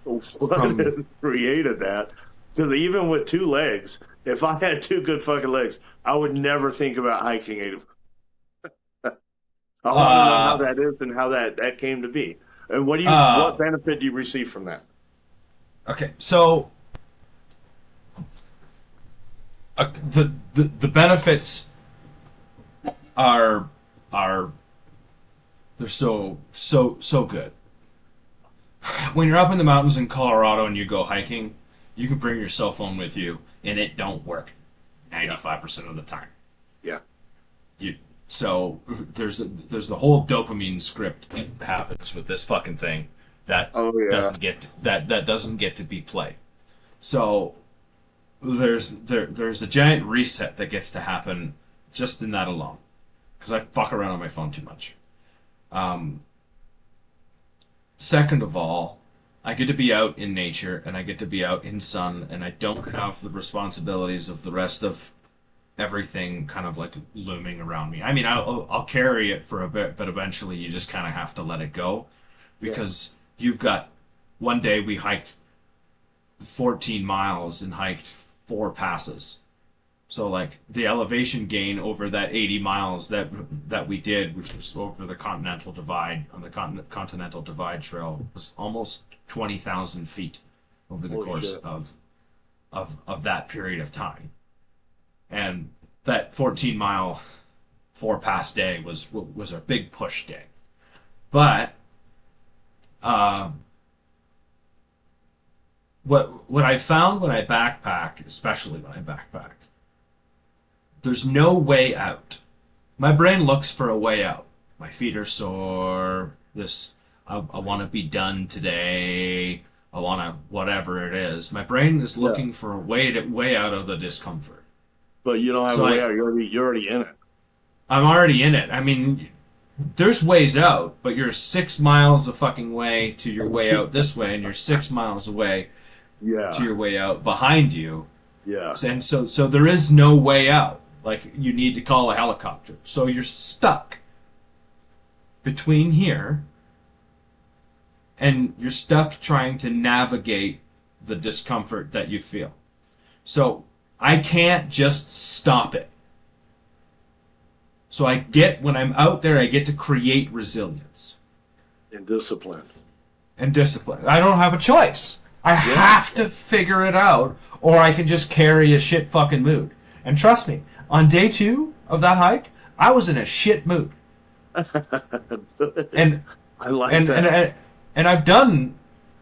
What created that? Because even with 2 legs, if I had 2 good fucking legs, I would never think about hiking 80. I want to know how that is and how that came to be. And what benefit do you receive from that? Okay, so the benefits are they're so good. When you're up in the mountains in Colorado and you go hiking, you can bring your cell phone with you and it don't work 95% of the time. Yeah. So there's the whole dopamine script that happens with this fucking thing that doesn't get to be played. So there's a giant reset that gets to happen just in that alone, because I fuck around on my phone too much. Second of all, I get to be out in nature and I get to be out in sun, and I don't have the responsibilities of the rest of everything kind of like looming around me. I mean, I'll carry it for a bit, but eventually you just kind of have to let it go, because you've got one day we hiked 14 miles and hiked 4 passes. So like the elevation gain over that 80 miles that we did, which was over the Continental Divide on the Continental Divide Trail, was almost 20,000 feet over the course of that period of time. And that 14-mile 4-pass day was a big push day. But what I found when I backpack, especially when I backpack, there's no way out. My brain looks for a way out. My feet are sore. I want to be done today. I want to whatever it is. My brain is looking for a way out of the discomfort. But you don't have a way out. You're already in it. I'm already in it. I mean, there's ways out, but you're 6 miles a fucking way to your way out this way, and you're 6 miles away to your way out behind you. Yeah. And so there is no way out. Like, you need to call a helicopter. So you're stuck between here, and you're stuck trying to navigate the discomfort that you feel. So I can't just stop it. So when I'm out there, I get to create resilience. And discipline. I don't have a choice. I have to figure it out, or I can just carry a shit fucking mood. And trust me, on day 2 of that hike, I was in a shit mood. And I like that. And I've done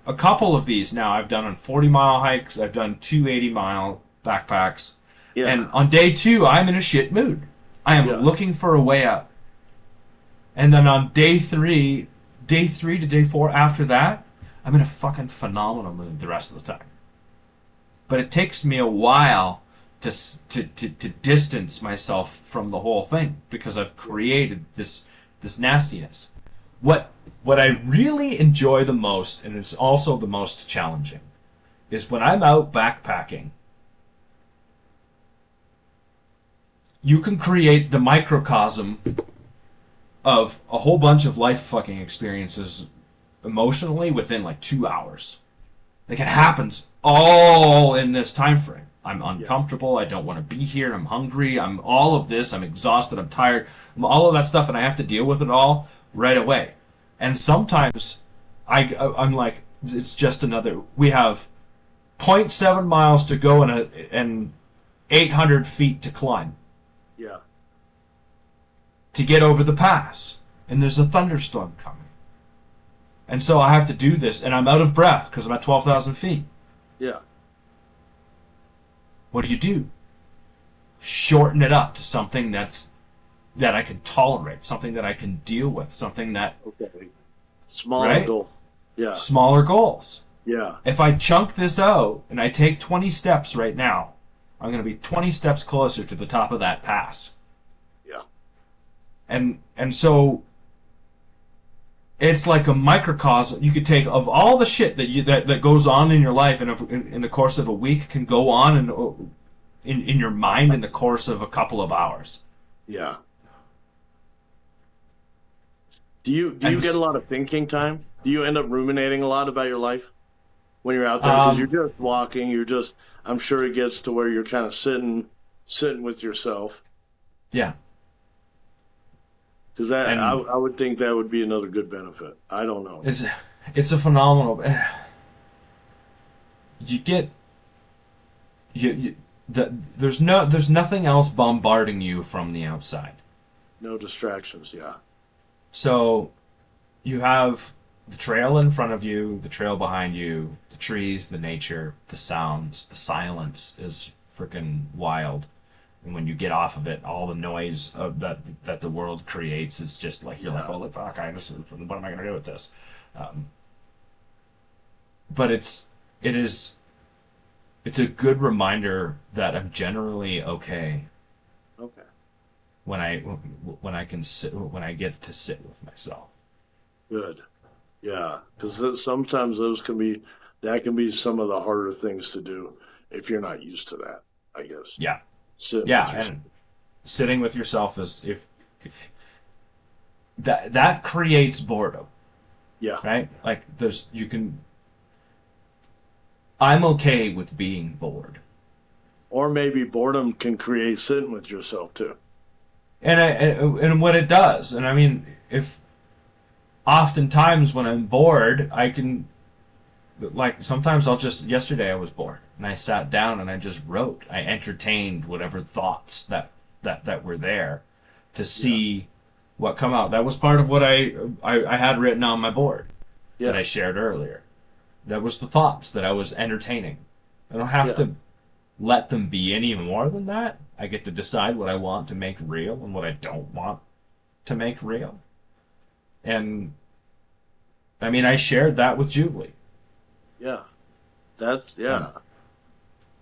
a couple of these now. I've done on 40-mile hikes. I've done 2 80-mile backpacks. Yeah. And on day 2, I'm in a shit mood. I am looking for a way out. And then on day 3 to day 4 after that, I'm in a fucking phenomenal mood the rest of the time. But it takes me a while to distance myself from the whole thing, because I've created this nastiness. what I really enjoy the most, and it's also the most challenging, is when I'm out backpacking. You can create the microcosm of a whole bunch of life fucking experiences emotionally within like 2 hours. Like it happens all in this time frame. I'm uncomfortable. I don't want to be here. I'm hungry. I'm all of this. I'm exhausted. I'm tired. I'm all of that stuff, and I have to deal with it all right away. And sometimes I'm like, it's just another. We have zero point 0.7 miles to go and 800 feet to climb. Yeah. To get over the pass, and there's a thunderstorm coming. And so I have to do this, and I'm out of breath because I'm at 12,000 feet. Yeah. What do? Shorten it up to something that I can tolerate, something that I can deal with, something that... Okay. Smaller right? goal. Yeah. Smaller goals. Yeah. If I chunk this out, and I take 20 steps right now, I'm going to be 20 steps closer to the top of that pass. Yeah. And so it's like a microcosm you could take of all the shit that goes on in your life in the course of a week can go on in your mind in the course of a couple of hours. Yeah. Do you get a lot of thinking time? Do you end up ruminating a lot about your life when you're out there? Because you're just walking. I'm sure it gets to where you're kind of sitting with yourself. Yeah. Because I would think that would be another good benefit. I don't know. It's a phenomenal. There's nothing else bombarding you from the outside. No distractions. Yeah. So you have the trail in front of you, the trail behind you, the trees, the nature, the sounds, the silence is freaking wild. And when you get off of it, all the noise that the world creates is just like, you're like, holy fuck, what am I going to do with this? But it's a good reminder that I'm generally okay. Okay. When I get to sit with myself. Good. Yeah, because sometimes that can be some of the harder things to do if you're not used to that, I guess. Yeah. And sitting with yourself is if that creates boredom. Yeah. Right? Like I'm okay with being bored. Or maybe boredom can create sitting with yourself too. And what it does, and I mean, if oftentimes when I'm bored, I can, like, sometimes yesterday I was bored, and I sat down and I just wrote. I entertained whatever thoughts that were there to see what come out. That was part of what I had written on my board that I shared earlier. That was the thoughts that I was entertaining. I don't have to let them be any more than that. I get to decide what I want to make real and what I don't want to make real. And I mean, I shared that with Julie. Yeah.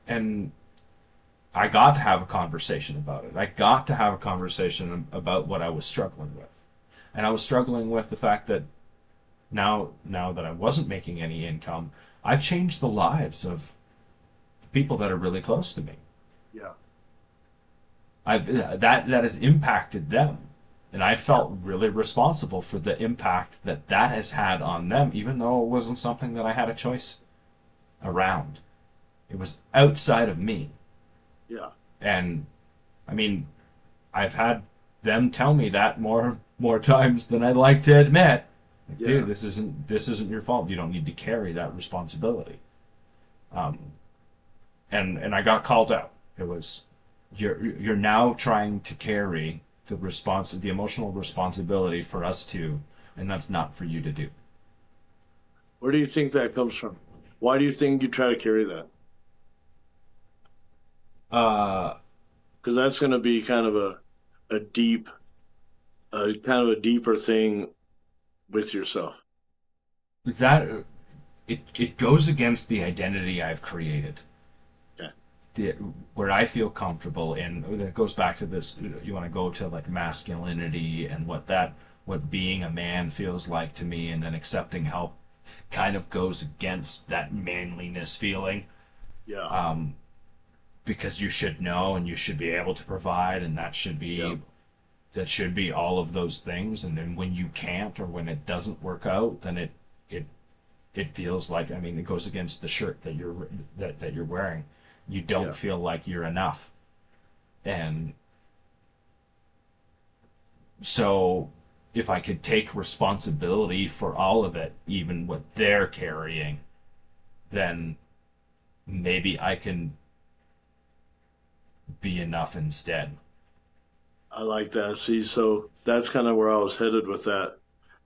And I got to have a conversation about it. I got to have a conversation about what I was struggling with. And I was struggling with the fact that now that I wasn't making any income, I've changed the lives of the people that are really close to me. Yeah. That has impacted them. And I felt really responsible for the impact that has had on them, even though it wasn't something that I had a choice around. It was outside of me. Yeah. And I mean, I've had them tell me that more times than I'd like to admit. Like, dude, this isn't your fault. You don't need to carry that responsibility. And I got called out. It was, you're now trying to carry the emotional responsibility for us too, and that's not for you to do. Where do you think that comes from? Why do you think you try to carry that? Because that's going to be kind of a deeper thing with yourself. That it goes against the identity I've created. Where I feel comfortable in, that goes back to this, you want to go to like masculinity and what that what being a man feels like to me, and then accepting help kind of goes against that manliness feeling. Yeah. Because you should know and you should be able to provide, and Yeah. that should be all of those things. And then when you can't, or when it doesn't work out, then it it feels like, I mean, it goes against the shirt that you're wearing. You Yeah. don't feel like you're enough. And so if I could take responsibility for all of it, even what they're carrying, then maybe I can be enough instead. I like that. See, so that's kind of where I was headed with that.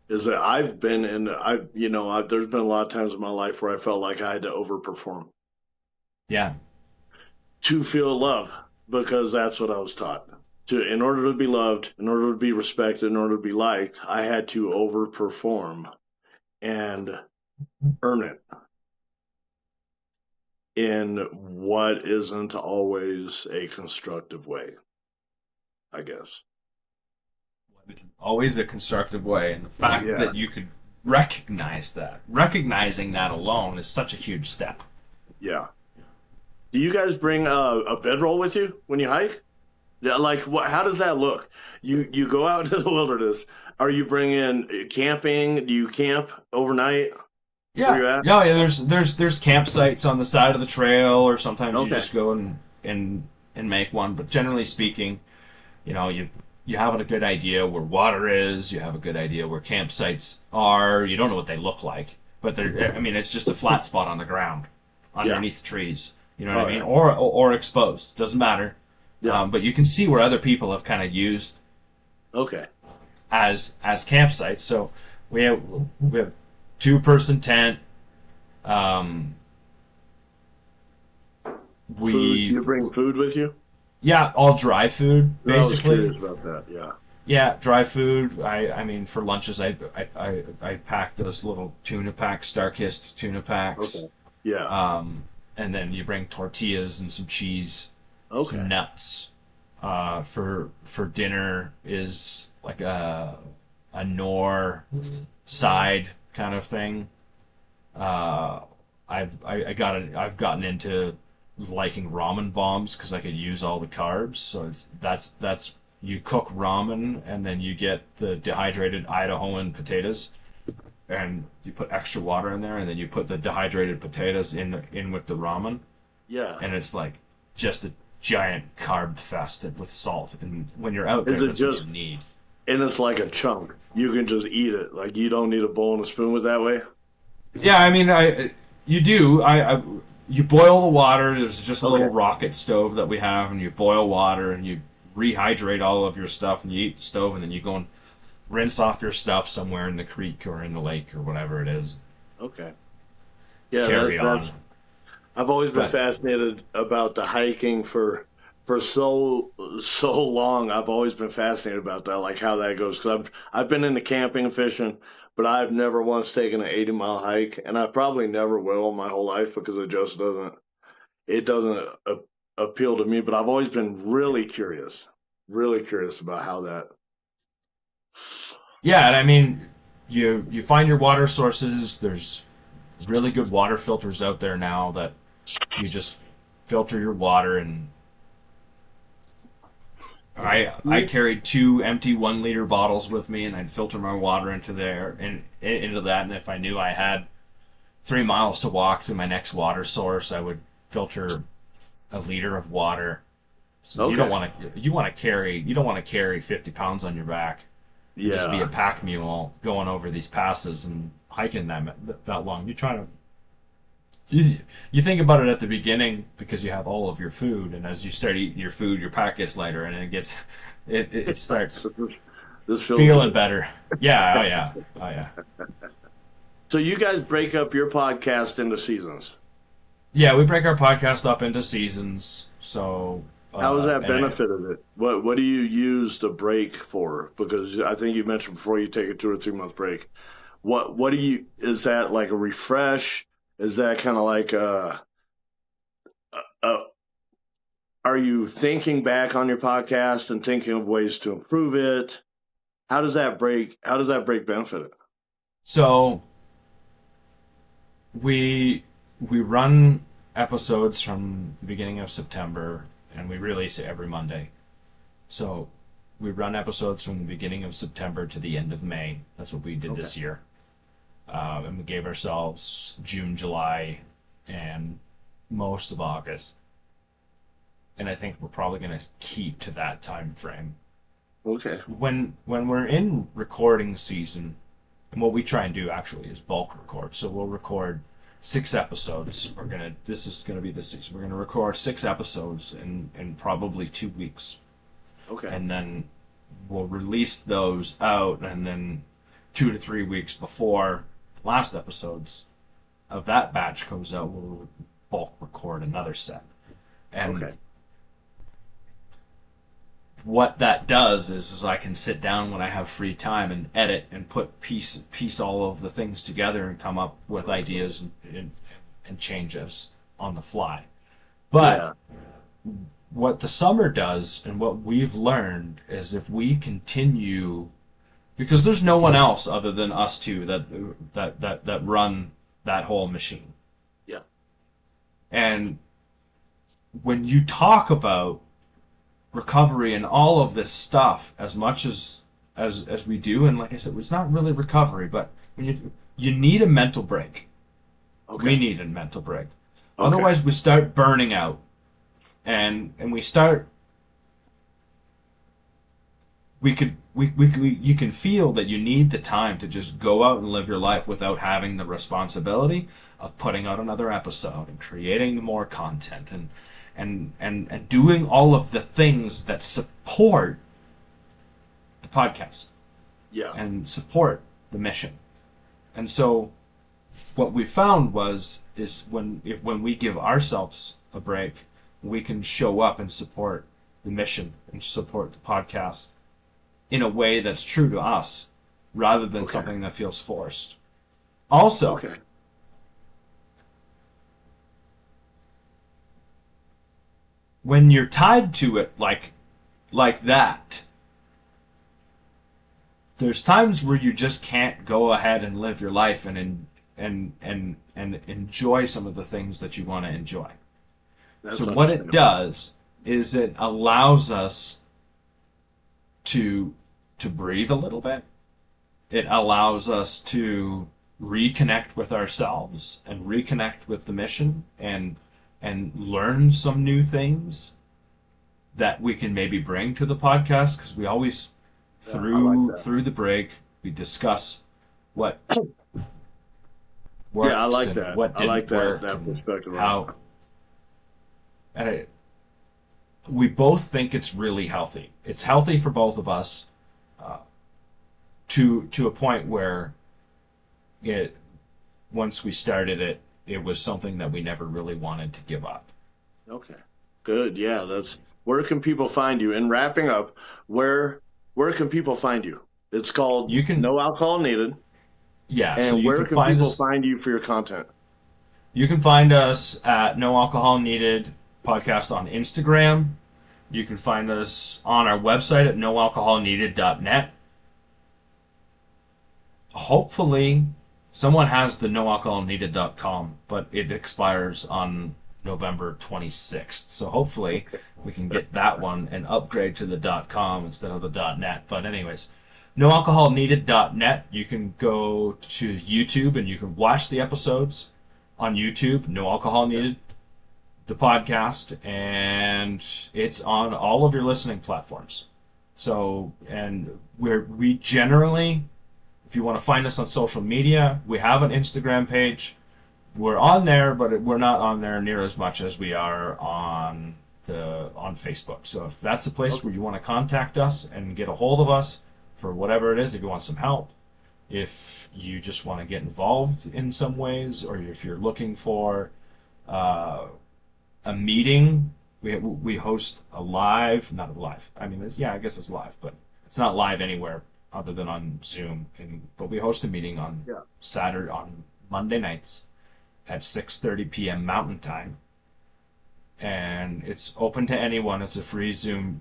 Is that I've been in, there's been a lot of times in my life where I felt like I had to overperform Yeah. to feel love because that's what I was taught. In order to be loved, in order to be respected, in order to be liked, I had to overperform and earn it in what isn't always a constructive way, I guess. It's always a constructive way. And the fact Yeah. that you could recognize that, recognizing that alone is such a huge step. Yeah. Do you guys bring a bedroll with you when you hike? Yeah, like what? How does that look? You go out into the wilderness. Are you bringing camping? Do you camp overnight where Yeah. you're at? Yeah, yeah, there's campsites on the side of the trail, or sometimes you Okay. just go and make one. But generally speaking, you have a good idea where water is, you have a good idea where campsites are. You don't know what they look like, but they're, I mean, it's just a flat spot on the ground Yeah. underneath trees. You know Oh what I mean? yeah. Or exposed. Doesn't matter. Yeah. But you can see where other people have kind of used Okay. as campsites. So we have 2-person tent. Um, Food. we You bring food with you? Yeah, all dry food I was basically. curious about that. Yeah. Yeah, dry food. I mean, for lunches, I pack those little tuna packs, Starkist tuna packs. Okay. Yeah. And then you bring tortillas and some cheese, some Okay. nuts. For dinner is like a Knorr side kind of thing. Uh, I've gotten into liking ramen bombs because I could use all the carbs. So that's you cook ramen and then you get the dehydrated Idahoan potatoes and you put extra water in there and then you put the dehydrated potatoes in with the ramen, Yeah. and it's like just a giant carb fest with salt. And when you're out Is there, it that's just? what you need. And it's like a chunk. You can just eat it. Like you don't need a bowl and a spoon with that way. Yeah, I mean, you do. You boil the water. There's just a little Okay. rocket stove that we have, and you boil water and you rehydrate all of your stuff, and you eat the stove, and then you go and rinse off your stuff somewhere in the creek or in the lake or whatever it is. Okay. Yeah. Carry on. That's. I've always been But fascinated about the hiking for so long. I've always been fascinated about that, like how that goes. Because I've been into camping and fishing, but I've never once taken an 80-mile hike, and I probably never will my whole life because it doesn't appeal to me. But I've always been really curious about how that. yeah, and I mean, you find your water sources. There's really good water filters out there now that you just filter your water. And I carried 2 empty 1 liter bottles with me, and I'd filter my water into there and into that. And if I knew I had 3 miles to walk to my next water source, I would filter a liter of water. So Okay. you don't want to carry 50 pounds on your back and just be a Yeah. pack mule going over these passes and hiking that long. You think about it at the beginning because you have all of your food, and as you start eating your food, your pack gets lighter, and it starts This feels feeling good. better. Yeah, oh yeah, oh yeah. So you guys break up your podcast into seasons. Yeah, we break our podcast up into seasons. So How has that and benefited it? What do you use the break for? Because I think you mentioned before you take a 2 or 3 month break. What do you, is that like a refresh? Is that kind of like a are you thinking back on your podcast and thinking of ways to improve it? How does that break? How does that break benefit it? So we run episodes from the beginning of September, and we release it every Monday. So we run episodes from the beginning of September to the end of May. That's what we did this year. And we gave ourselves June, July, and most of August. And I think we're probably going to keep to that time frame. Okay. When we're in recording season, and what we try and do actually is bulk record. So we'll record 6 episodes. This is gonna be the season. We're gonna record 6 episodes in probably 2 weeks. Okay. And then we'll release those out, and then 2 to 3 weeks before the last episodes of that batch goes out, we'll bulk record another set. And Okay. what that does is I can sit down when I have free time and edit and piece all of the things together and come up with ideas and changes on the fly. But what the summer does and what we've learned is if we continue, because there's no one else other than us two that run that whole machine. Yeah. And when you talk about recovery and all of this stuff as much as we do, and like I said, it's not really recovery, but when you need a mental break. Okay. We need a mental break. Okay. Otherwise we start burning out, and we start you can feel that you need the time to just go out and live your life without having the responsibility of putting out another episode and creating more content and doing all of the things that support the podcast. Yeah. And support the mission. And so what we found is when we give ourselves a break, we can show up and support the mission and support the podcast in a way that's true to us rather than something that feels forced. Also, when you're tied to it like that, there's times where you just can't go ahead and live your life and enjoy some of the things that you want to enjoy. So what it does is it allows us to breathe a little bit. It allows us to reconnect with ourselves and reconnect with the mission and learn some new things that we can maybe bring to the podcast, because we always through the break we discuss what worked. Yeah, I like and that. What didn't I like work that and perspective. How we both think it's really healthy. It's healthy for both of us, to a point where once we started it, it was something that we never really wanted to give up. Okay, good. Yeah, where can people find you? And wrapping up, where can people find you? It's called No Alcohol Needed. Yeah. And so where can people find you for your content? You can find us at No Alcohol Needed Podcast on Instagram. You can find us on our website at noalcoholneeded.net. Hopefully, someone has the noalcoholneeded.com, but it expires on November 26th. So hopefully we can get that one and upgrade to the .com instead of the .net. But anyways, noalcoholneeded.net. You can go to YouTube and you can watch the episodes on YouTube. No Alcohol Needed, the podcast, and it's on all of your listening platforms. So, and we generally, if you want to find us on social media, we have an Instagram page. We're on there, but we're not on there near as much as we are on Facebook. So if that's a place where you want to contact us and get a hold of us for whatever it is, if you want some help, if you just want to get involved in some ways, or if you're looking for a meeting, we host a live, not a live. I mean, I guess it's live, but it's not live anywhere other than on Zoom. But we host a meeting on Monday nights at 6:30 p.m. Mountain Time, and it's open to anyone. It's a free Zoom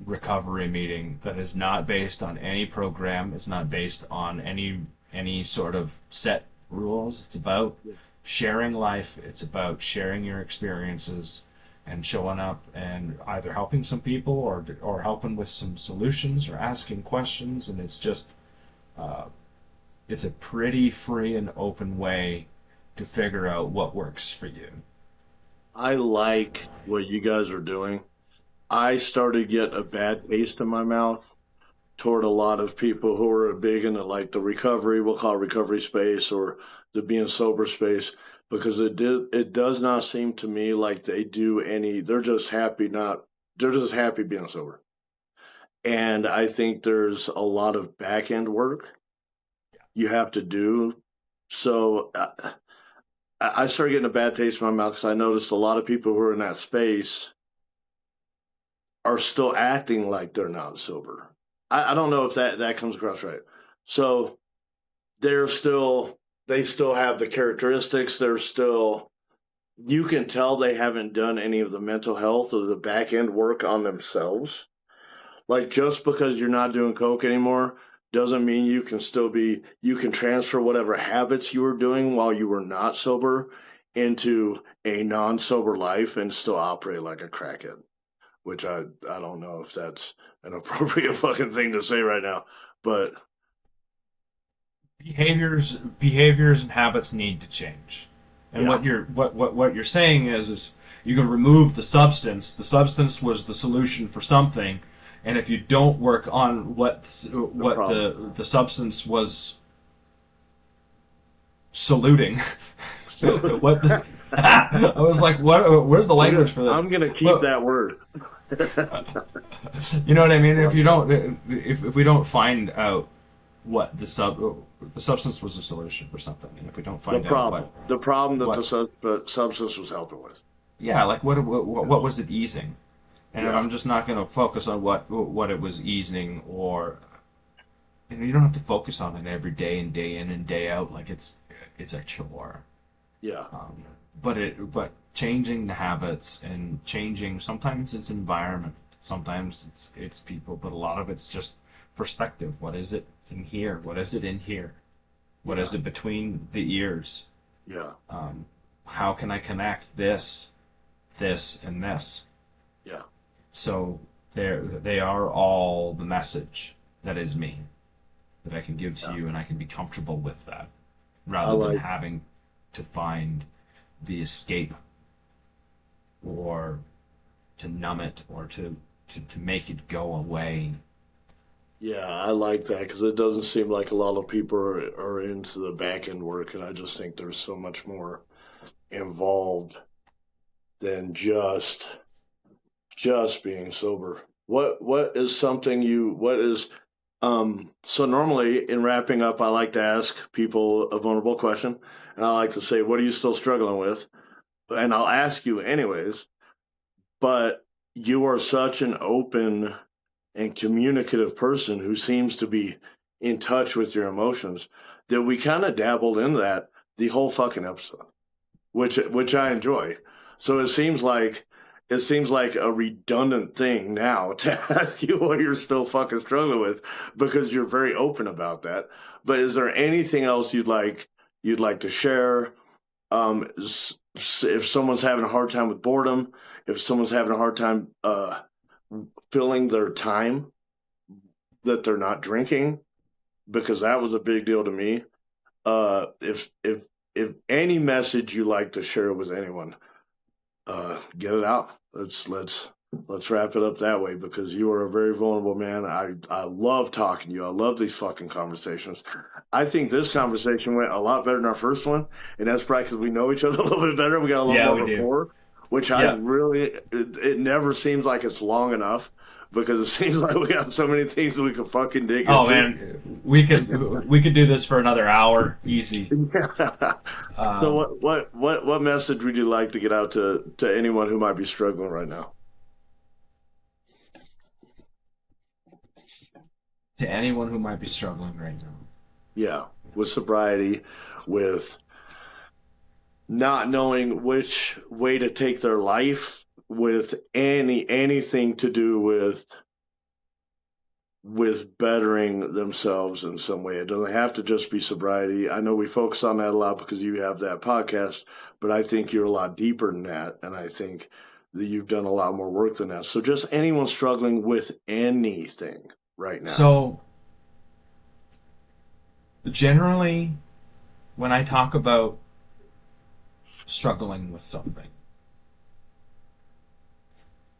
recovery meeting that is not based on any program. It's not based on any sort of set rules. It's about sharing life. It's about sharing your experiences and showing up and either helping some people or helping with some solutions or asking questions. And it's just it's a pretty free and open way to figure out what works for you. I like what you guys are doing. I started getting a bad taste in my mouth toward a lot of people who are big into like the recovery, we'll call it recovery space, or the being sober space, because it does not seem to me like they do any. They're just happy being sober, and I think there's a lot of back end work you have to do. So I started getting a bad taste in my mouth because I noticed a lot of people who are in that space are still acting like they're not sober. I don't know if that comes across right. So they still have the characteristics. They're still, you can tell they haven't done any of the mental health or the back end work on themselves. Like just because you're not doing coke anymore doesn't mean you can transfer whatever habits you were doing while you were not sober into a non-sober life and still operate like a crackhead, which I don't know if that's an appropriate fucking thing to say right now, but Behaviors and habits need to change. And yeah, what you're saying is you can remove the substance. The substance was the solution for something, and if you don't work on no what problem. the substance was saluting, what the, I was like, what? Where's the language for this? I'm gonna keep Well, that word. you know what I mean? If you don't, if we don't find out what the substance was a solution for something, and if we don't find out The problem that the what substance was helping with. yeah, like what was it easing? And if Yeah, I'm just not going to focus on what it was easing, or you don't have to focus on it every day and day in and day out like it's a chore. yeah, Um, but changing the habits and changing, sometimes it's environment, sometimes it's people, but a lot of it's just perspective. What is it in here? What is it in here? What yeah, is it between the ears? yeah, Um, how can I connect this, and this? yeah. So they are all the message that is me, that I can give to Yeah. you, and I can be comfortable with that, I rather than like. having to find the escape, or to numb it, or to make it go away. Yeah, I like that because it doesn't seem like a lot of people are into the back end work, and I just think there's so much more involved than just being sober. What is something you what is so normally in wrapping up I like to ask people a vulnerable question, and I like to say, what are you still struggling with? And I'll ask you anyways, but you are such an open and communicative person who seems to be in touch with your emotions that we kind of dabbled in that the whole fucking episode, which I enjoy. So it seems like a redundant thing now to ask you what you're still fucking struggling with because you're very open about that. But is there anything else you'd like to share? If someone's having a hard time with boredom, if someone's having a hard time filling their time that they're not drinking, because that was a big deal to me. If any message you like to share with anyone, get it out. Let's wrap it up that way because you are a very vulnerable man. I love talking to you. I love these fucking conversations. I think this conversation went a lot better than our first one, and that's probably because we know each other a little bit better. We got a little Yeah, more we do. rapport, which Yeah. it never seems like it's long enough because it seems like we got so many things that we can fucking dig Oh into. man, we could do this for another hour, easy. So Um, what message would you like to get out to anyone who might be struggling right now? to anyone who might be struggling right now. Yeah, with sobriety, with not knowing which way to take their life, with anything to do with with bettering themselves in some way. It doesn't have to just be sobriety. I know we focus on that a lot because you have that podcast, but I think you're a lot deeper than that. And I think that you've done a lot more work than that. So just anyone struggling with anything right now. So generally, when I talk about struggling with something,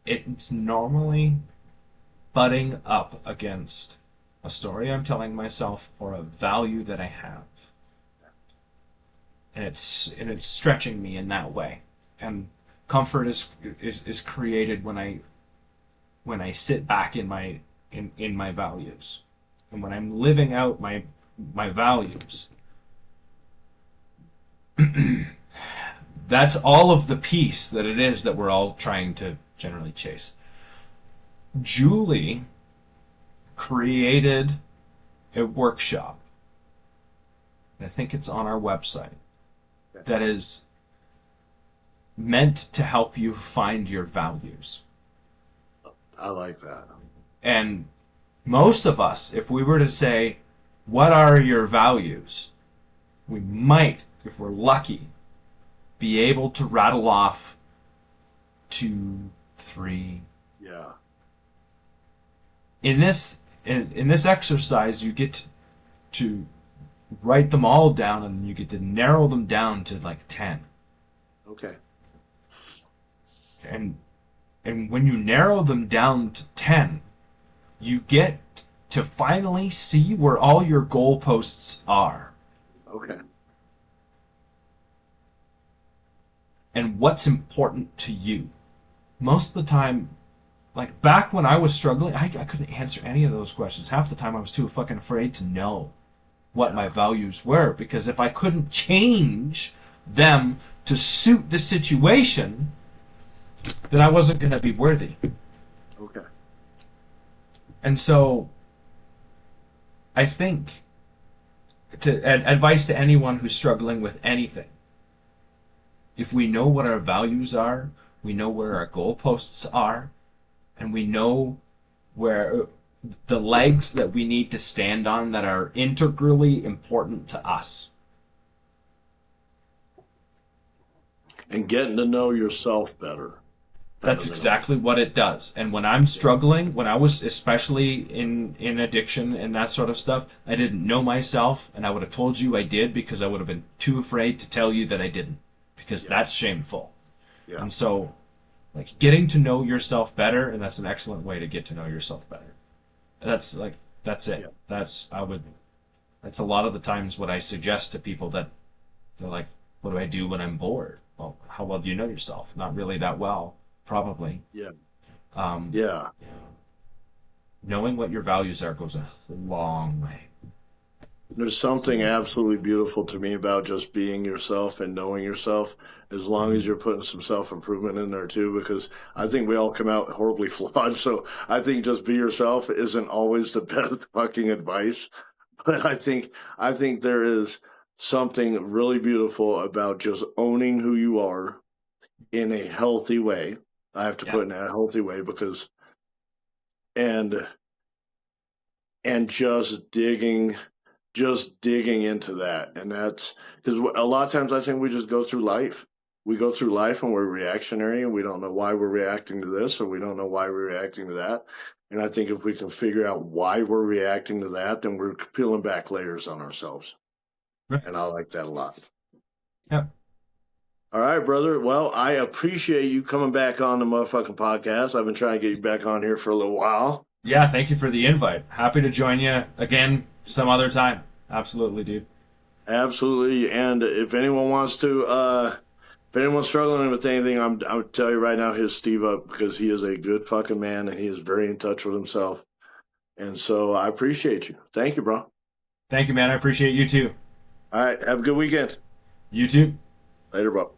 it's normally butting up against a story I'm telling myself or a value that I have. And it's stretching me in that way. And comfort is created when I sit back in my values. And when I'm living out my values, that's all of the peace that it is that we're all trying to generally chase. Julie created a workshop, I think it's on our website, that is meant to help you find your values. I like that. And most of us, if we were to say, what are your values? We might, if we're lucky, be able to rattle off 2, 3. Yeah. In this exercise, you get to write them all down, and you get to narrow them down to like 10. Okay. And when you narrow them down to 10, you get to finally see where all your goalposts are. Okay. And what's important to you. Most of the time, like back when I was struggling, I couldn't answer any of those questions. Half the time I was too fucking afraid to know what my values were, because if I couldn't change them to suit the situation, then I wasn't going to be worthy. Okay. And so I think advice to anyone who's struggling with anything, if we know what our values are, we know where our goalposts are, and we know where the legs that we need to stand on that are integrally important to us. And getting to know yourself better. That's exactly what it does. And when I'm struggling, when I was especially in addiction and that sort of stuff, I didn't know myself, and I would have told you I did because I would have been too afraid to tell you that I didn't, because that's shameful. Yeah. And so, like, getting to know yourself better, and that's an excellent way to get to know yourself better. That's it. Yeah. That's a lot of the times what I suggest to people, that they're like, what do I do when I'm bored? Well, how well do you know yourself? Not really that well, probably. Yeah. Yeah. Knowing what your values are goes a long way. There's something absolutely beautiful to me about just being yourself and knowing yourself, as long as you're putting some self-improvement in there too, because I think we all come out horribly flawed. So I think just be yourself isn't always the best fucking advice. But I think there is something really beautiful about just owning who you are in a healthy way. I have to put in a healthy way, because and just digging into that. And that's because a lot of times I think we just go through life. We go through life and we're reactionary, and we don't know why we're reacting to this, or we don't know why we're reacting to that. And I think if we can figure out why we're reacting to that, then we're peeling back layers on ourselves. Right. And I like that a lot. Yep. All right, brother. Well, I appreciate you coming back on the motherfucking podcast. I've been trying to get you back on here for a little while. Yeah, thank you for the invite. Happy to join you again some other time. Absolutely, dude. Absolutely. And if anyone wants to, if anyone's struggling with anything, I'm tell you right now, hit Steve up, because he is a good fucking man, and he is very in touch with himself. And so I appreciate you. Thank you, bro. Thank you, man. I appreciate you too. All right. Have a good weekend. You too. Later, bro.